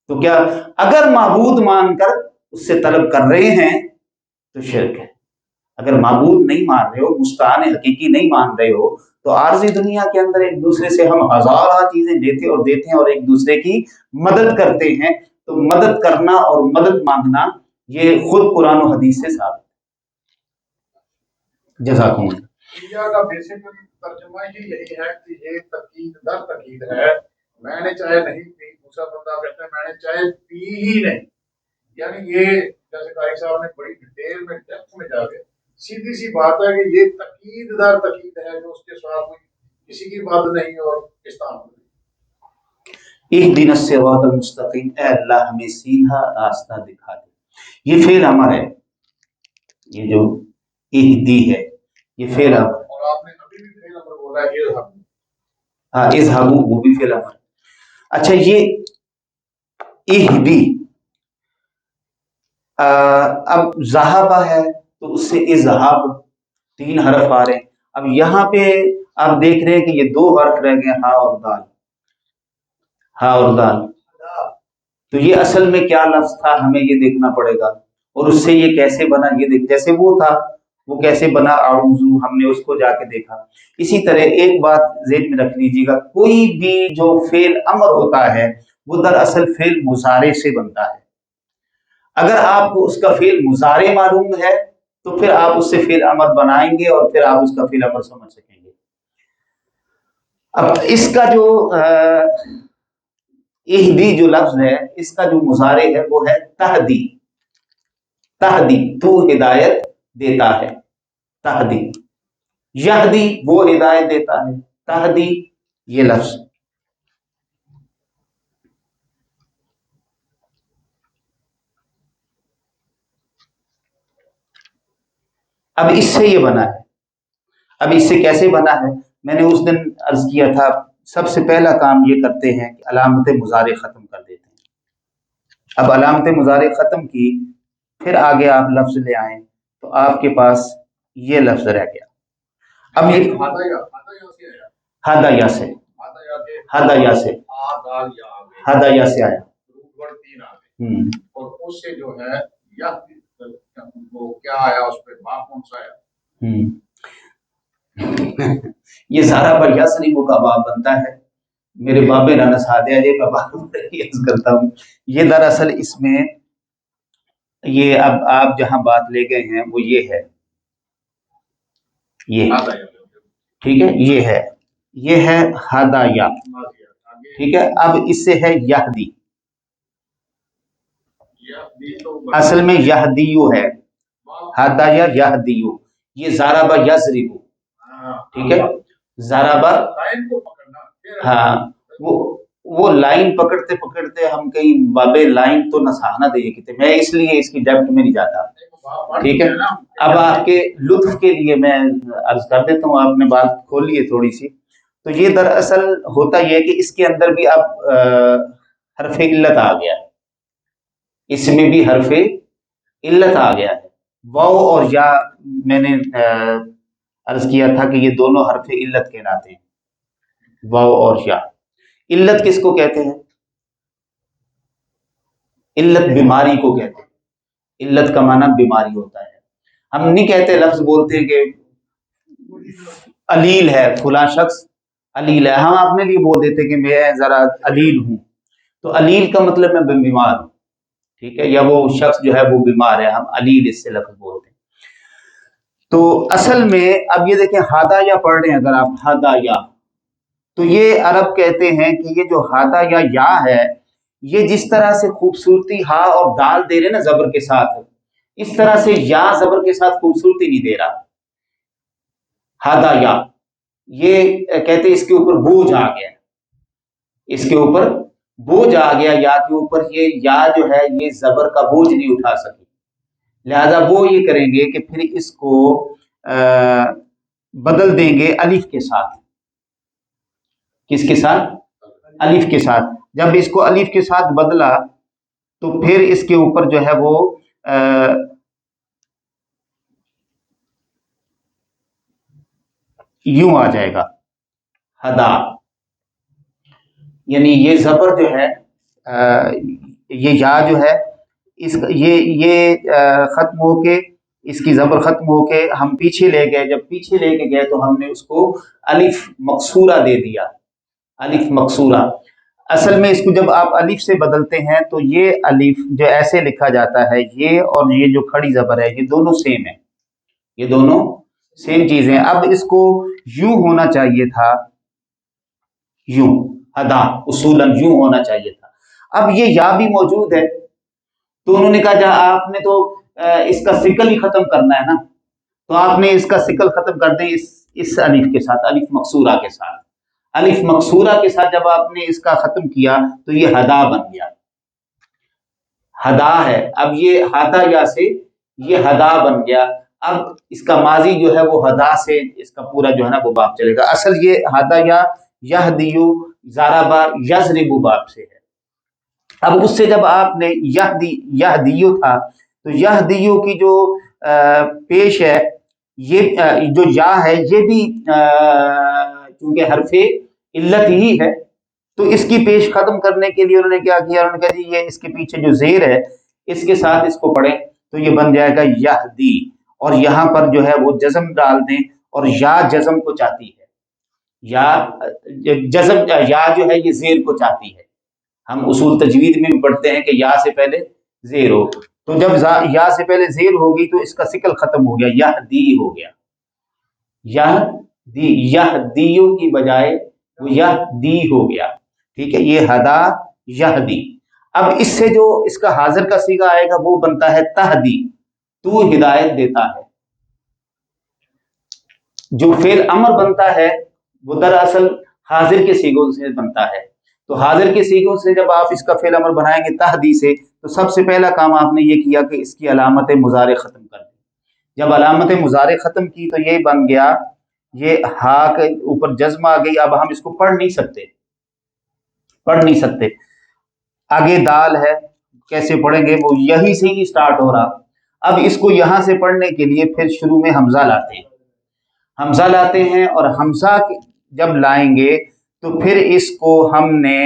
تو کیا اگر معبود مان کر اس سے طلب کر رہے ہیں تو شرک ہے۔ اگر معبود نہیں مان رہے ہو، مستعان حقیقی نہیں مان رہے ہو، تو عارضی دنیا کے اندر ایک دوسرے سے ہم ہزارہ چیزیں لیتے اور دیتے ہیں اور ایک دوسرے کی مدد کرتے ہیں، تو مدد کرنا اور مدد مانگنا یہ خود قرآن و حدیث سے ثابت ہے۔ جزاکم اللہ۔ کا بیسک ترجمہ ہی یہی ہے کہ یہ تقید در تقید ہے، میں نے چاہے نہیں پی، دوسرا بندہ کہتا ہے میں نے چاہے پی ہی نہیں، یعنی یہ جیسے قاری صاحب نے بڑی ڈیٹیل میں ڈیپتھ میں جا کے سیدھی سی بات ہے کہ یہ تقید در تقید ہے، جو اس کے ساتھ کوئی کسی کی بات نہیں اور اس طرح اہدنا الصراط المستقیم، اے اللہ ہمیں سیدھا راستہ دکھا دے۔ یہ فعل امر ہے، یہ جو اہدی ہے یہ فعل امر، اور آپ نے ابھی بھی فعل امر بولا ہے یہ حق، ہاں اذهبوا وہ بھی فعل امر۔ اچھا یہ اہدی اب ذہبہ ہے تو اس سے اذهب تین حرف آ رہے ہیں، اب یہاں پہ آپ دیکھ رہے ہیں کہ یہ دو حرف رہ گئے، ہاں اور دال، ہاں اور دال، تو یہ اصل میں کیا لفظ تھا ہمیں یہ دیکھنا پڑے گا، اور اس سے یہ کیسے بنا یہ دیکھ، جیسے وہ تھا وہ کیسے بنا اعوذ، ہم نے اس کو جا کے دیکھا۔ اسی طرح ایک بات ذہن میں رکھ لیجیے گا، کوئی بھی جو فعل امر ہوتا ہے وہ دراصل فعل مضارع سے بنتا ہے۔ اگر آپ کو اس کا فعل مضارع معلوم ہے تو پھر آپ اس سے فعل امر بنائیں گے اور پھر آپ اس کا فعل امر سمجھ سکیں گے۔ اب اس کا جو اہدی جو لفظ ہے، اس کا جو مضارع ہے وہ ہے تہدی. تہدی تو ہدایت دیتا ہے، تہدی. یہدی وہ ہدایت دیتا ہے، تہدی یہ لفظ. اب اس سے یہ بنا ہے. اب اس سے کیسے بنا ہے؟ میں نے اس دن عرض کیا تھا، سب سے پہلا کام یہ کرتے ہیں کہ علامت مضارع ختم کر دیتے ہیں. اب علامت مضارع ختم کی، پھر آگے آپ لفظ لے آئیں تو آپ کے پاس یہ لفظ رہ گیا. اب یہ ہادا یا سے، ہادا یا سے، ہادا یا سے آیا. اور اس سے جو ہے وہ کیا آیا، اس پہ باپ کون سا آیا؟ یہ سارا بڑھیا سلیمو کا باب بنتا ہے. میرے باب رانا سادیا جی کا باب کرتا ہوں. یہ دراصل اس میں یہ اب آپ جہاں بات لے گئے ہیں وہ یہ ہے، یہ ٹھیک ہے، یہ ہے ہادا یا. ٹھیک ہے، اب اس سے ہے یہدی. اصل میں یہدیو ہے، ہادا یا یہدیو. یہ زارابا یزربو، ٹھیک ہے، زارابا. ہاں وہ لائن پکڑتے پکڑتے ہم کہیں بابے لائن تو نسانا دے کہتے، میں اس لیے اس کی ڈیپتھ میں نہیں جاتا. ٹھیک ہے، اب آپ کے لطف کے لیے میں عرض کر دیتا ہوں، آپ نے بات کھولی ہے تھوڑی سی. تو یہ دراصل ہوتا یہ ہے کہ اس کے اندر بھی اب حرف علت آ گیا ہے، اس میں بھی حرف علت آ گیا ہے. واو اور یا میں نے عرض کیا تھا کہ یہ دونوں حرف علت کہلاتے ہیں، واو اور یا. علت کس کو کہتے ہیں؟ علت بیماری کو کہتے ہیں. علت کا معنی بیماری ہوتا ہے. ہم نہیں کہتے، لفظ بولتے ہیں کہ علیل ہے، فلاں شخص علیل ہے. ہم اپنے لیے بول دیتے کہ میں ذرا علیل ہوں، تو علیل کا مطلب میں بیمار ہوں. ٹھیک ہے، یا وہ شخص جو ہے وہ بیمار ہے، ہم علیل اس سے لفظ بولتے ہیں. تو اصل میں اب یہ دیکھیں، ہادا یا پڑھ رہے ہیں اگر آپ، ہادا یا، تو یہ عرب کہتے ہیں کہ یہ جو ہادا یا ہے، یہ جس طرح سے خوبصورتی ہا اور دال دے رہے نا زبر کے ساتھ، اس طرح سے یا زبر کے ساتھ خوبصورتی نہیں دے رہا. ہادا یا یہ کہتے اس کے اوپر بوجھ آ گیا، اس کے اوپر بوجھ آ گیا یا کے اوپر. یہ یا جو ہے یہ زبر کا بوجھ نہیں اٹھا سکی، لہذا وہ یہ کریں گے کہ پھر اس کو بدل دیں گے الف کے ساتھ. کس کے ساتھ؟ الف کے ساتھ. جب اس کو الف کے ساتھ بدلا تو پھر اس کے اوپر جو ہے وہ یوں آ جائے گا، ہدا. یعنی یہ زبر جو ہے یہ یا جو ہے یہ ختم ہو کے، اس کی زبر ختم ہو کے ہم پیچھے لے گئے. جب پیچھے لے کے گئے تو ہم نے اس کو الف مقصورہ دے دیا، الف مقصورہ. اصل میں اس کو جب آپ الف سے بدلتے ہیں تو یہ الف جو ایسے لکھا جاتا ہے، یہ اور یہ جو کھڑی زبر ہے یہ دونوں سیم ہے، یہ دونوں سیم چیزیں. اب اس کو یوں ہونا چاہیے تھا، یوں ادا اصولاً یوں ہونا چاہیے تھا. اب یہ یا بھی موجود ہے تو انہوں نے کہا آپ نے تو اس کا سکل ہی ختم کرنا ہے نا، تو آپ نے اس کا سکل ختم کر دیں اس الف کے ساتھ، الف مقصورہ کے ساتھ. الف مقصورہ کے ساتھ جب آپ نے اس کا ختم کیا تو یہ ہدا بن گیا، ہدا ہے. اب یہ ہادا یا سے یہ ہدا بن گیا. اب اس کا ماضی جو ہے وہ ہدا سے اس کا پورا جو ہے نا وہ باب چلے گا. اصل یہ ہدا یا یہدیو زارابا یزربو باب سے ہے. اب اس سے جب آپ نے یہدیو تھا تو یہدیو کی جو پیش ہے، یہ جو یا ہے یہ بھی چونکہ حرف علت ہی ہے، تو اس کی پیش ختم کرنے کے لیے انہوں نے کیا کیا، انہوں نے کہا جی یہ اس کے پیچھے جو زیر ہے اس کے ساتھ اس کو پڑھیں تو یہ بن جائے گا یہدی. اور یہاں پر جو ہے وہ جزم ڈال دیں، اور یا جزم کو چاہتی ہے، یا جزم یا جو ہے یہ زیر کو چاہتی ہے. ہم اصول تجوید میں بھی پڑھتے ہیں کہ یا سے پہلے زیر ہو، تو جب یا سے پہلے زیر ہوگی تو اس کا سکل ختم ہو گیا، یہدی ہو گیا. یہدیو کی بجائے وہ یہدی ہو گیا، ٹھیک ہے، یہ ہدا یہدی۔ اب اس سے جو اس کا حاضر کا صیغہ آئے گا وہ بنتا ہے تہدی، تو ہدایت دیتا ہے۔ جو فعل امر بنتا ہے وہ دراصل حاضر کے صیغوں سے بنتا ہے، تو حاضر کے صیغوں سے جب آپ اس کا فعل امر بنائیں گے تہدی سے، تو سب سے پہلا کام آپ نے یہ کیا کہ اس کی علامت مضارع ختم کر دی۔ جب علامت مضارع ختم کی تو یہ بن گیا، یہ ہا کے اوپر جزم آ گئی، اب ہم اس کو پڑھ نہیں سکتے۔ آگے دال ہے، کیسے پڑھیں گے؟ وہ یہی سے ہی سٹارٹ ہو رہا۔ اب اس کو یہاں سے پڑھنے کے لیے پھر شروع میں حمزہ لاتے ہیں، اور حمزہ جب لائیں گے تو پھر اس کو ہم نے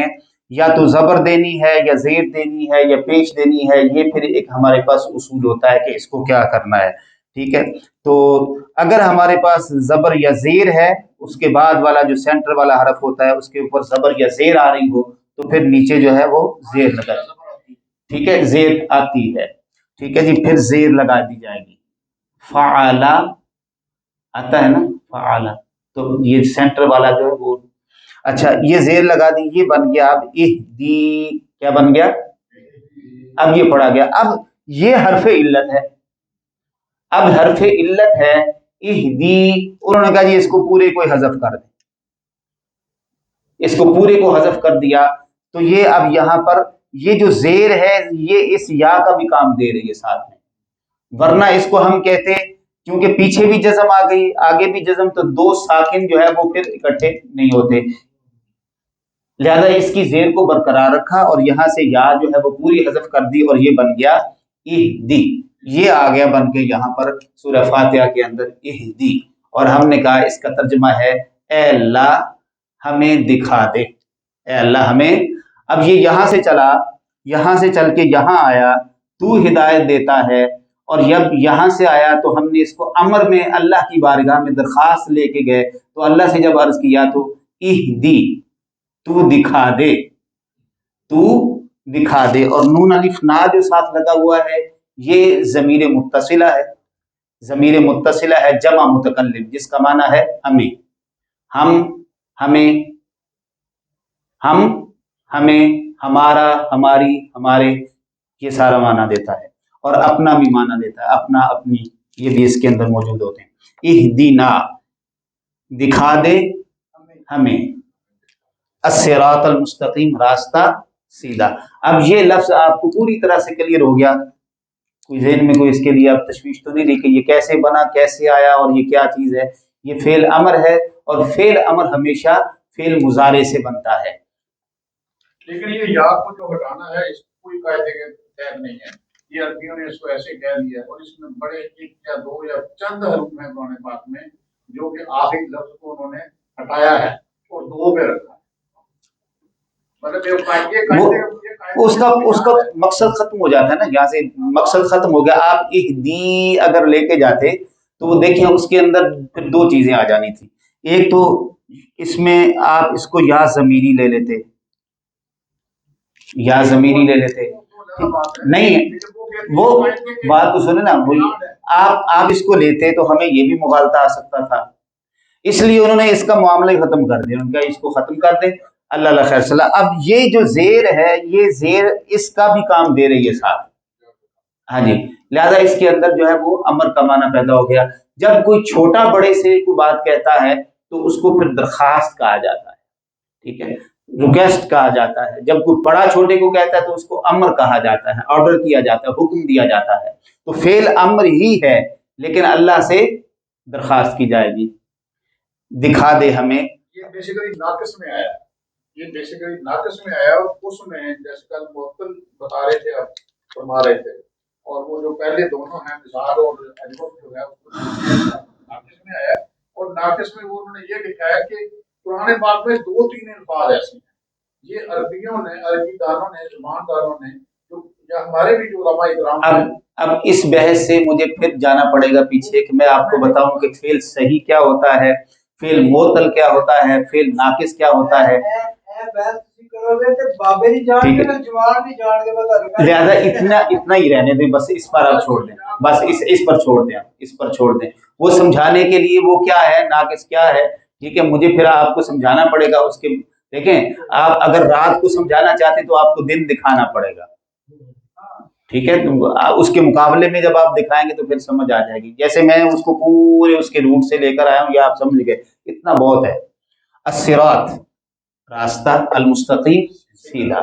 یا تو زبر دینی ہے یا زیر دینی ہے یا پیش دینی ہے، یہ پھر ایک ہمارے پاس اصول ہوتا ہے کہ اس کو کیا کرنا ہے، ٹھیک ہے۔ تو اگر ہمارے پاس زبر یا زیر ہے، اس کے بعد والا جو سینٹر والا حرف ہوتا ہے اس کے اوپر زبر یا زیر آ رہی ہو تو پھر نیچے جو ہے وہ زیر لگا، ٹھیک ہے، زیر آتی ہے، ٹھیک ہے جی، پھر زیر لگا دی جائے گی۔ فعلا آتا ہے نا، فعلا، تو یہ سینٹر والا جو ہے وہ، اچھا یہ زیر لگا دی، یہ بن گیا اب اہدی، کیا بن گیا؟ اب یہ پڑھا گیا۔ اب یہ حرف علت ہے، اب حرف علت ہے اہدی، انہوں نے کہا جی اس کو پورے کو حذف کر دیں، اس کو پورے کو حذف کر دیا، تو یہ اب یہاں پر یہ جو زیر ہے یہ اس یا کا بھی کام دے رہی ہے ساتھ میں، ورنہ اس کو ہم کہتے کیونکہ پیچھے بھی جزم آ گئی آگے بھی جزم، تو دو ساکن جو ہے وہ پھر اکٹھے نہیں ہوتے، لہذا اس کی زیر کو برقرار رکھا اور یہاں سے یا جو ہے وہ پوری حذف کر دی، اور یہ بن گیا اہدی، یہ آ گیا بن کے یہاں پر سورہ فاتحہ کے اندر اہدی، اور ہم نے کہا اس کا ترجمہ ہے اے اللہ ہمیں دکھا دے، اے اللہ ہمیں۔ اب یہ یہاں سے چلا، یہاں سے چل کے یہاں آیا، تو ہدایت دیتا ہے، اور جب یہاں سے آیا تو ہم نے اس کو امر میں اللہ کی بارگاہ میں درخواست لے کے گئے، تو اللہ سے جب عرض کیا تو اہدی، تو دکھا دے، تو دکھا دے، اور نون الف نا جو ساتھ لگا ہوا ہے یہ ضمیر متصلہ ہے، ضمیر متصلہ ہے جمع متکلم، جس کا معنی ہے ہمیں، ہم، ہمیں، ہم، ہمیں، ہمارا، ہماری، ہمارے، یہ سارا معنی دیتا ہے، اور اپنا بھی معنی دیتا ہے، اپنا، اپنی، یہ بھی اس کے اندر موجود ہوتے ہیں۔ اہدینا، دکھا دے ہمیں، الصراط المستقیم، راستہ سیدھا۔ اب یہ لفظ آپ کو پوری طرح سے کلیئر ہو گیا، کوئی ذہن میں کوئی اس کے لیے آپ تشویش تو نہیں رہی کہ یہ کیسے بنا، کیسے آیا، اور یہ کیا چیز ہے؟ یہ فعل امر ہے، اور فعل امر ہمیشہ فعل مضارع سے بنتا ہے۔ لیکن یہ یا کو جو ہٹانا ہے اس کو کوئی قاعدے کے تحت نہیں ہے، یہ عربیوں نے اس کو ایسے کہہ دیا، اور اس میں بڑے ایک یا دو یا چند حروف ہیں قرآن پاک میں جو کہ آخری لفظ کو انہوں نے ہٹایا ہے اور دو پہ رکھا ہے، مطلب اس کا مقصد ختم ہو جاتا ہے نا، یہاں سے مقصد ختم ہو گیا۔ آپ اہدی اگر لے کے جاتے تو وہ دیکھیں اس کے اندر پھر دو چیزیں آ جانی تھی، ایک تو اس میں آپ اس کو یا ضمیری لے لیتے، یا ضمیری لے لیتے، نہیں وہ بات تو سنیں نا، آپ اس کو لیتے تو ہمیں یہ بھی مغالطہ آ سکتا تھا، اس لیے انہوں نے اس کا معاملہ ہی ختم کر دیا، ان کا اس کو ختم کر دیں، اللہ اللہ خیر صلاح۔ اب یہ جو زیر ہے یہ زیر اس کا بھی کام دے رہی ہے ساتھ، ہاں جی، لہذا اس کے اندر جو ہے وہ امر کا معنی پیدا ہو گیا۔ جب کوئی چھوٹا بڑے سے کوئی بات کہتا ہے تو اس کو پھر درخواست کہا جاتا ہے، ٹھیک ہے، ریکویسٹ کہا جاتا ہے۔ جب کوئی بڑا چھوٹے کو کہتا ہے تو اس کو امر کہا جاتا ہے، آرڈر کیا جاتا ہے، حکم دیا جاتا ہے، تو فعل امر ہی ہے لیکن اللہ سے درخواست کی جائے گی، دکھا دے ہمیں۔ یہ بیسیکلی ناقص میں آیا، یہ بیسیکلی ناقص میں آیا، اور اس میں جیسے کل معطل بتا رہے تھے، آپ فرما رہے تھے، اور وہ جو پہلے دونوں ہیں مثال اور اجوب جو ہے ناقص میں آیا، اور ناقص میں وہ انہوں نے یہ لکھا ہے کہ قرآن پاک میں دو تین الفاظ ایسے ہیں، یہ عربیوں نے، عربی دانوں نے، زبان دانوں نے، جو یا ہمارے بھی جو علماء اکرام، اب اس بحث سے مجھے پھر جانا پڑے گا پیچھے کہ میں آپ کو بتاؤں کہ فعل صحیح کیا ہوتا ہے، فعل معطل کیا ہوتا ہے، فعل ناقص کیا ہوتا ہے، لہذا اتنا ہی رہنے دیں، بس اس پر آپ چھوڑ دیں، بس اس پر چھوڑ دیں، اس پر چھوڑ دیں، وہ سمجھانے کے لیے وہ کیا ہے، ناقص کیا ہے، ٹھیک ہے، مجھے پھر آپ کو سمجھانا پڑے گا اس کے، دیکھیں آپ اگر رات کو سمجھانا چاہتے تو آپ کو دن دکھانا پڑے گا، ٹھیک ہے، تو اس کے مقابلے میں جب آپ دکھائیں گے تو پھر سمجھ آ جائے گی. جیسے میں اس کو پورے اس کے روٹ سے لے کر آیا ہوں، یہ آپ سمجھ گئے، اتنا بہت ہے. الصراط راستہ، المستقیم سیدھا،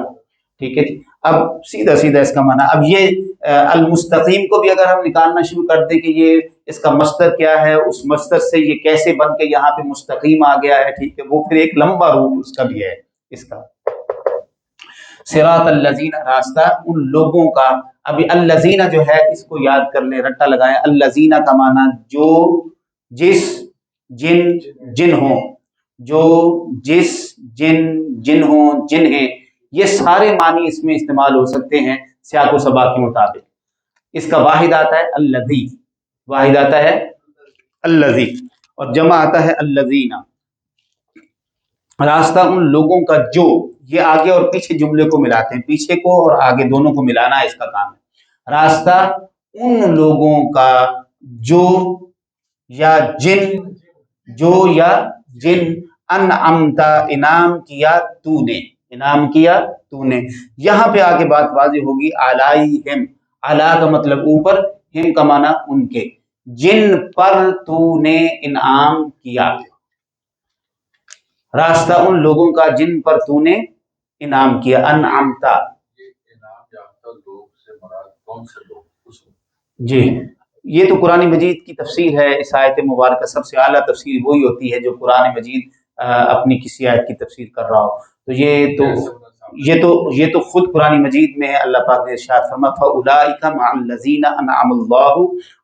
ٹھیک ہے جی. اب سیدھا سیدھا اس کا معنی، اب یہ المستقیم کو بھی اگر ہم نکالنا شروع کر دیں کہ یہ اس کا مصدر کیا ہے، اس مصدر سے یہ کیسے بن کے یہاں پہ مستقیم آ گیا ہے، ٹھیک ہے، وہ پھر ایک لمبا روٹ اس کا بھی ہے. اس کا صراط الذین راستہ ان لوگوں کا. ابھی الذین جو ہے اس کو یاد کر لیں، رٹا لگائیں. الذین کا معنی جو، جس، جن ہوں، جو، جس، جن ہوں، جنہیں، یہ سارے معنی اس میں استعمال ہو سکتے ہیں سیاق و سباق کے مطابق. اس کا واحد آتا ہے الذی، واحد آتا ہے الذی، اور جمع آتا ہے الذین. راستہ ان لوگوں کا جو، یہ آگے اور پیچھے جملے کو ملاتے ہیں، پیچھے کو اور آگے دونوں کو ملانا اس کا کام ہے. راستہ ان لوگوں کا جو یا جن، جو یا جن، انعمتا انعام کیا تو نے، انعام کیا تو نے. یہاں پہ آگے بات واضح ہوگی. علیہم، علی کا مطلب اوپر، ہم کا معنی ان کے، جن پر تو نے انعام کیا. راستہ ان لوگوں کا جن پر تو نے انعام کیا. انعمتا، انعام یافتہ لوگ سے مراد کون سے لوگ؟ جی یہ تو قرآن مجید کی تفسیر ہے. اس آیت مبارکہ سب سے اعلیٰ تفسیر وہی ہوتی ہے جو قرآن مجید اپنی کسی آیت کی تفسیر کر رہا ہو. تو یہ تو خود قرآن مجید میں ہے. اللہ پاک نے ارشاد فرمایا فَأُولَٰئِكَ مَعَ الَّذِينَ أَنْعَمَ اللَّهُ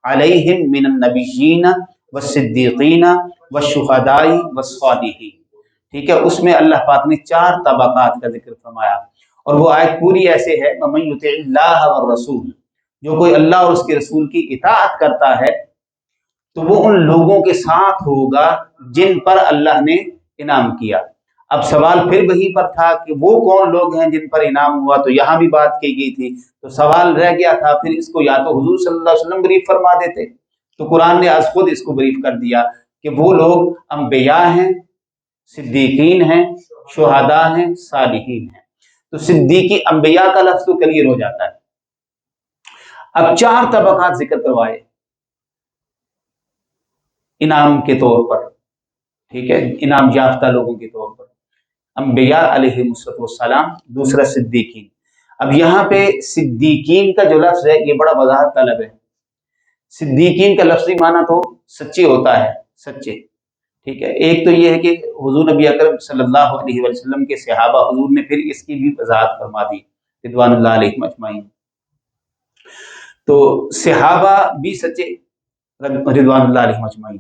عَلَيْهِم مِّنَ النَّبِيِّينَ وَالصِّدِّيقِينَ وَالشُّهَدَاءِ وَالصَّالِحِينَ. ٹھیک ہے، اس میں اللہ پاک نے 4 طبقات کا ذکر فرمایا، اور وہ آیت پوری ایسے ہے وَمَن يُطِعِ اللَّهَ وَالرَّسُولَ، جو کوئی اللہ اور اس کے رسول کی اطاعت کرتا ہے تو وہ ان لوگوں کے ساتھ ہوگا جن پر اللہ نے انعام کیا. اب سوال پھر وہی پر تھا کہ وہ کون لوگ ہیں جن پر انعام ہوا، تو یہاں بھی بات کی گئی تھی، تو سوال رہ گیا تھا پھر اس کو یا تو حضور صلی اللہ علیہ وسلم بریف فرما دیتے، تو قرآن نے آج خود اس کو بریف کر دیا کہ وہ لوگ انبیاء ہیں، صدیقین ہیں، شہداء ہیں، صالحین ہیں. تو صدیقی انبیاء کا لفظ تو کلیئر ہو جاتا ہے. اب 4 طبقات ذکر کروائے انعام کے طور پر، ٹھیک ہے، انعام یافتہ لوگوں کے طور پر. انبیاء علیہ السلام، دوسرا صدیقین. اب یہاں پہ صدیقین کا جو لفظ ہے یہ بڑا وضاحت طلب ہے. صدیقین کا لفظی معنی تو سچے ہوتا ہے، سچے، ٹھیک ہے. ایک تو یہ ہے کہ حضور نبی اکرم صلی اللہ علیہ وسلم کے صحابہ، حضور نے پھر اس کی بھی وضاحت فرما دی رضوان اللہ علیہم اجمعین. تو صحابہ بھی سچے رضوان اللہ علیہم اجمعین،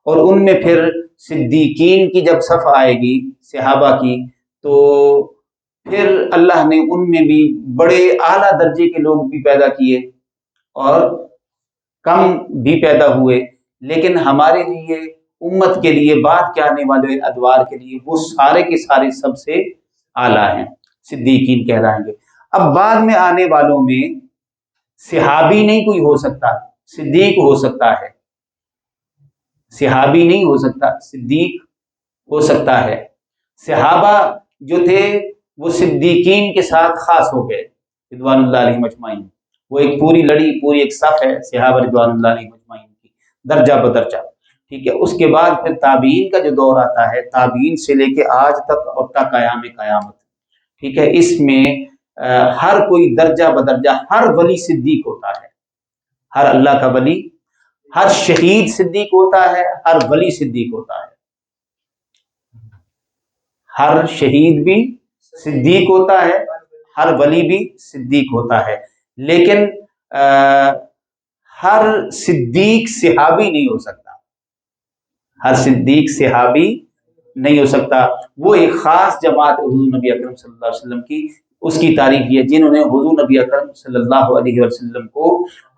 اور ان میں پھر صدیقین کی جب صف آئے گی صحابہ کی، تو پھر اللہ نے ان میں بھی بڑے اعلیٰ درجے کے لوگ بھی پیدا کیے اور کم بھی پیدا ہوئے، لیکن ہمارے لیے، امت کے لیے، بعد کے آنے والے ادوار کے لیے وہ سارے کے سارے سب سے اعلیٰ ہیں، صدیقین کہلائیں گے. اب بعد میں آنے والوں میں صحابی نہیں کوئی ہو سکتا، صدیق ہو سکتا ہے. صحابی نہیں ہو سکتا، صدیق ہو سکتا ہے. صحابہ جو تھے وہ صدیقین کے ساتھ خاص ہو گئے رضوان اللہ علیہم اجمعین. وہ ایک پوری لڑی، پوری ایک صف ہے صحابہ رضوان اللہ علیہم اجمعین کی، درجہ بدرجہ، ٹھیک ہے. اس کے بعد پھر تابعین کا جو دور آتا ہے، تابعین سے لے کے آج تک اور تا قیام قیامت، ٹھیک ہے. اس میں ہر کوئی درجہ بدرجہ، ہر ولی صدیق ہوتا ہے، ہر اللہ کا ولی، ہر شہید صدیق ہوتا ہے، ہر ولی صدیق ہوتا ہے. ہر شہید بھی صدیق ہوتا ہے، ہر ولی بھی صدیق ہوتا ہے، لیکن ہر صدیق صحابی نہیں ہو سکتا، ہر صدیق صحابی نہیں ہو سکتا. وہ ایک خاص جماعت حضور نبی اکرم صلی اللہ علیہ وسلم کی، اس کی تعریف یہ جنہوں نے حضور نبی اکرم صلی اللہ علیہ وسلم کو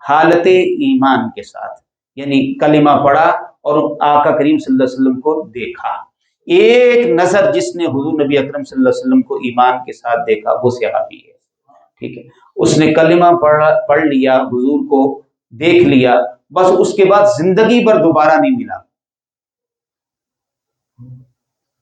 حالت ایمان کے ساتھ، یعنی کلمہ پڑھا اور آقا کریم صلی اللہ علیہ وسلم کو دیکھا. ایک نظر جس نے حضور نبی اکرم صلی اللہ علیہ وسلم کو ایمان کے ساتھ دیکھا وہ صحابی ہے، ٹھیک ہے. اس نے کلمہ پڑھ لیا، حضور کو دیکھ لیا، بس اس کے بعد زندگی بھر دوبارہ نہیں ملا.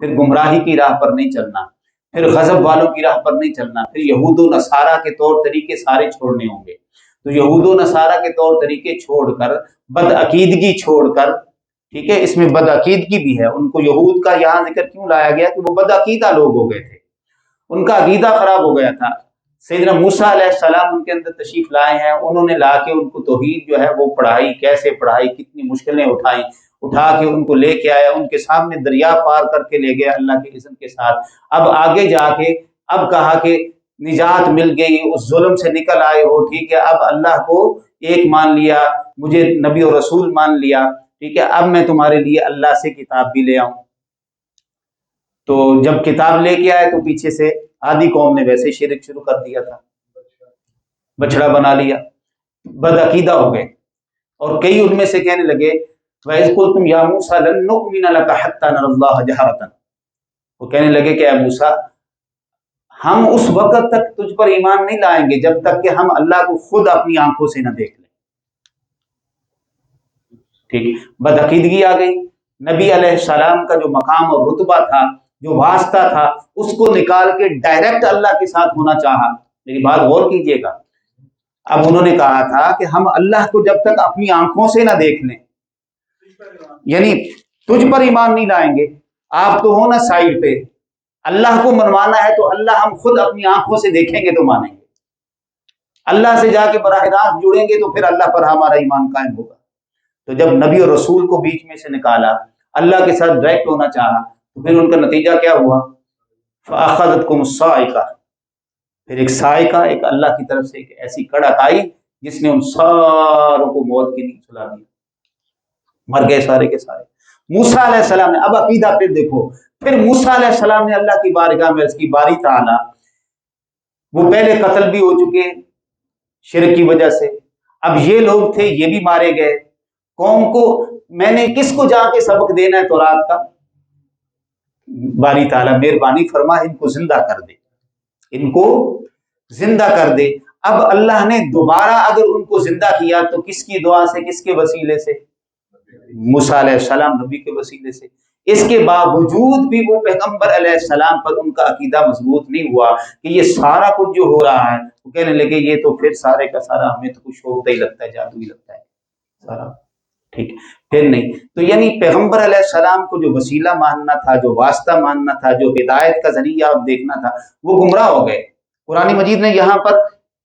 پھر گمراہی کی راہ پر نہیں چلنا، پھر غضب والوں کی راہ پر نہیں چلنا، پھر یہود و نصارہ کے طور طریقے سارے چھوڑنے ہوں گے۔ تو یہود و نصارہ کے طور طریقے چھوڑ کر، بدعقیدگی چھوڑ کر، ٹھیک ہے، اس میں بدعقیدگی بھی ہے، ان کو یہود کا یہاں ذکر کیوں لایا گیا کہ وہ بدعقیدہ لوگ ہو گئے تھے، ان کا عقیدہ خراب ہو گیا تھا۔ سیدنا موسیٰ علیہ السلام ان کے اندر تشریف لائے ہیں، انہوں نے لا کے ان کو توحید جو ہے وہ پڑھائی، کیسے پڑھائی، کتنی مشکلیں اٹھائیں، اٹھا کے ان کو لے کے آیا، ان کے سامنے دریا پار کر کے لے گیا اللہ کے اذن کے ساتھ۔ اب آگے جا کے اب کہا کہ نجات مل گئی، اس ظلم سے نکل آئے ہو، ٹھیک ہے، اب اللہ کو ایک مان لیا، مجھے نبی و رسول مان لیا، ٹھیک ہے، اب میں تمہارے لیے اللہ سے کتاب بھی لے آؤں۔ تو جب کتاب لے کے آئے تو پیچھے سے آدھی قوم نے ویسے شرک شروع کر دیا تھا، بچڑا بنا لیا، بدعقیدہ ہو گئے، اور کئی ان میں سے کہنے لگے وَإِذْ قُلْتُمْ يَا مُوسَىٰ لَن نُؤْمِنَ لَكَ حَتَّىٰ نَرَى اللَّهَ جَهْرَةً، وہ کہنے لگے کہ اے موسیٰ ہم اس وقت تک تجھ پر ایمان نہیں لائیں گے جب تک کہ ہم اللہ کو خود اپنی آنکھوں سے نہ دیکھ لیں۔ ٹھیک، بدعقیدگی آ گئی، نبی علیہ السلام کا جو مقام اور رتبہ تھا، جو واسطہ تھا، اس کو نکال کے ڈائریکٹ اللہ کے ساتھ ہونا چاہا۔ میری بات غور کیجئے گا، اب انہوں نے کہا تھا کہ ہم اللہ کو جب تک اپنی آنکھوں سے نہ دیکھ لیں، یعنی تجھ پر ایمان نہیں لائیں گے، آپ تو ہو نا سائڈ پہ، اللہ کو منوانا ہے تو اللہ ہم خود اپنی آنکھوں سے دیکھیں گے تو مانیں گے، اللہ سے جا کے براہ راست جڑیں گے تو پھر اللہ پر ہمارا ایمان قائم ہوگا۔ تو جب نبی اور رسول کو بیچ میں سے نکالا، اللہ کے ساتھ ڈائریکٹ ہونا چاہا، تو پھر ان کا نتیجہ کیا ہوا؟ فَأَخَذَتْكُمُ الصَّاعِقَةُ، پھر ایک صاعقہ، ایک اللہ کی طرف سے ایک ایسی کڑک آئی جس نے ان ساروں کو موت کی نیند سلا دی، مر گئے سارے کے سارے۔ موسیٰ علیہ السلام نے اب عقیدہ پھر دیکھو، پھر موسیٰ علیہ السلام نے اللہ کی بارگاہ میں عرض کی باری تعالیٰ، وہ پہلے قتل بھی ہو چکے شرک کی وجہ سے، اب یہ لوگ تھے یہ بھی مارے گئے، قوم کو میں نے کس کو جا کے سبق دینا ہے تورات کا؟ باری تعالیٰ مہربانی فرما ان کو زندہ کر دے، ان کو زندہ کر دے۔ اب اللہ نے دوبارہ اگر ان کو زندہ کیا تو کس کی دعا سے، کس کے وسیلے سے؟ موسیٰ علیہ السلام نبی کے وسیلے سے۔ اس کے باوجود بھی وہ پیغمبر علیہ السلام پر ان کا عقیدہ مضبوط نہیں ہوا کہ یہ سارا کچھ جو ہو رہا ہے، وہ کہنے لگے یہ تو پھر سارے کا سارا ہمیں تو کچھ ہوتا ہی لگتا ہے، جادو ہی لگتا ہے سارا، ٹھیک، پھر نہیں۔ تو یعنی پیغمبر علیہ السلام کو جو وسیلہ ماننا تھا، جو واسطہ ماننا تھا، جو ہدایت کا ذریعہ دیکھنا تھا، وہ گمراہ ہو گئے۔ قرآن مجید نے یہاں پر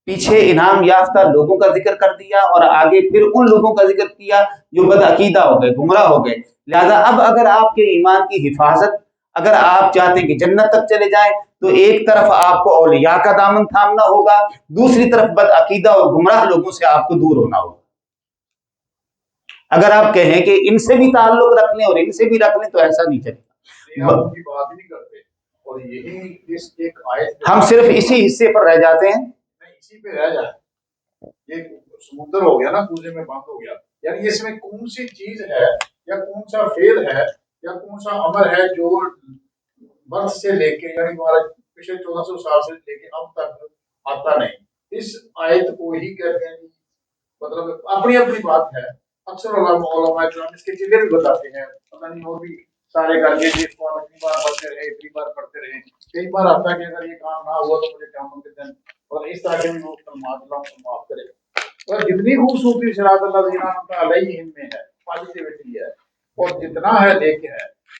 پیچھے انعام یافتہ لوگوں کا ذکر کر دیا اور آگے پھر ان لوگوں کا ذکر کیا جو بدعقیدہ ہو گئے، گمراہ ہو گئے۔ لہذا اب اگر آپ کے ایمان کی حفاظت، اگر آپ چاہتے ہیں کہ جنت تک چلے جائیں، تو ایک طرف آپ کو اولیاء کا دامن تھامنا ہوگا، دوسری طرف بدعقیدہ اور گمراہ لوگوں سے آپ کو دور ہونا ہوگا۔ اگر آپ کہیں کہ ان سے بھی تعلق رکھ لیں اور ان سے بھی رکھ لیں تو ایسا نہیں چلتا، ہم کی بات نہیں کرتے، اور یہی اس ایک آیت ہم صرف اسی حصے پر رہ جاتے ہیں، اسی پہ رہ جائے۔ یہ سمندر ہو گیا نا، کوزے میں بند ہو گیا، یعنی اس میں کون سی چیز ہے یا کون سا فعل ہے یا کون سا امر ہے جو برس سے لے کے، یعنی ہمارے پچھلے 1400 سال سے لے کے اب تک آتا نہیں۔ اس آیت کو ہی کہتے ہیں، مطلب اپنی اپنی بات ہے۔ اکثر علماء کرام اس کے چیزیں بھی بتاتے ہیں، پتہ نہیں اور بھی سارے کر کے جس کو اتنی بار پڑھتے رہے، اتنی بار پڑھتے رہے، کئی بار آتا ہے کہ اگر یہ کام نہ ہوا تو مجھے قیامت کے دن، اور اس طرح کے بھی وہ کلمات اللہ کو معاف کرے۔ اور جتنی خوبصورتی صراط اللہ علیہم میں ہے، پازیٹیوٹی ہے، اور جتنا ہے دیکھ ہے،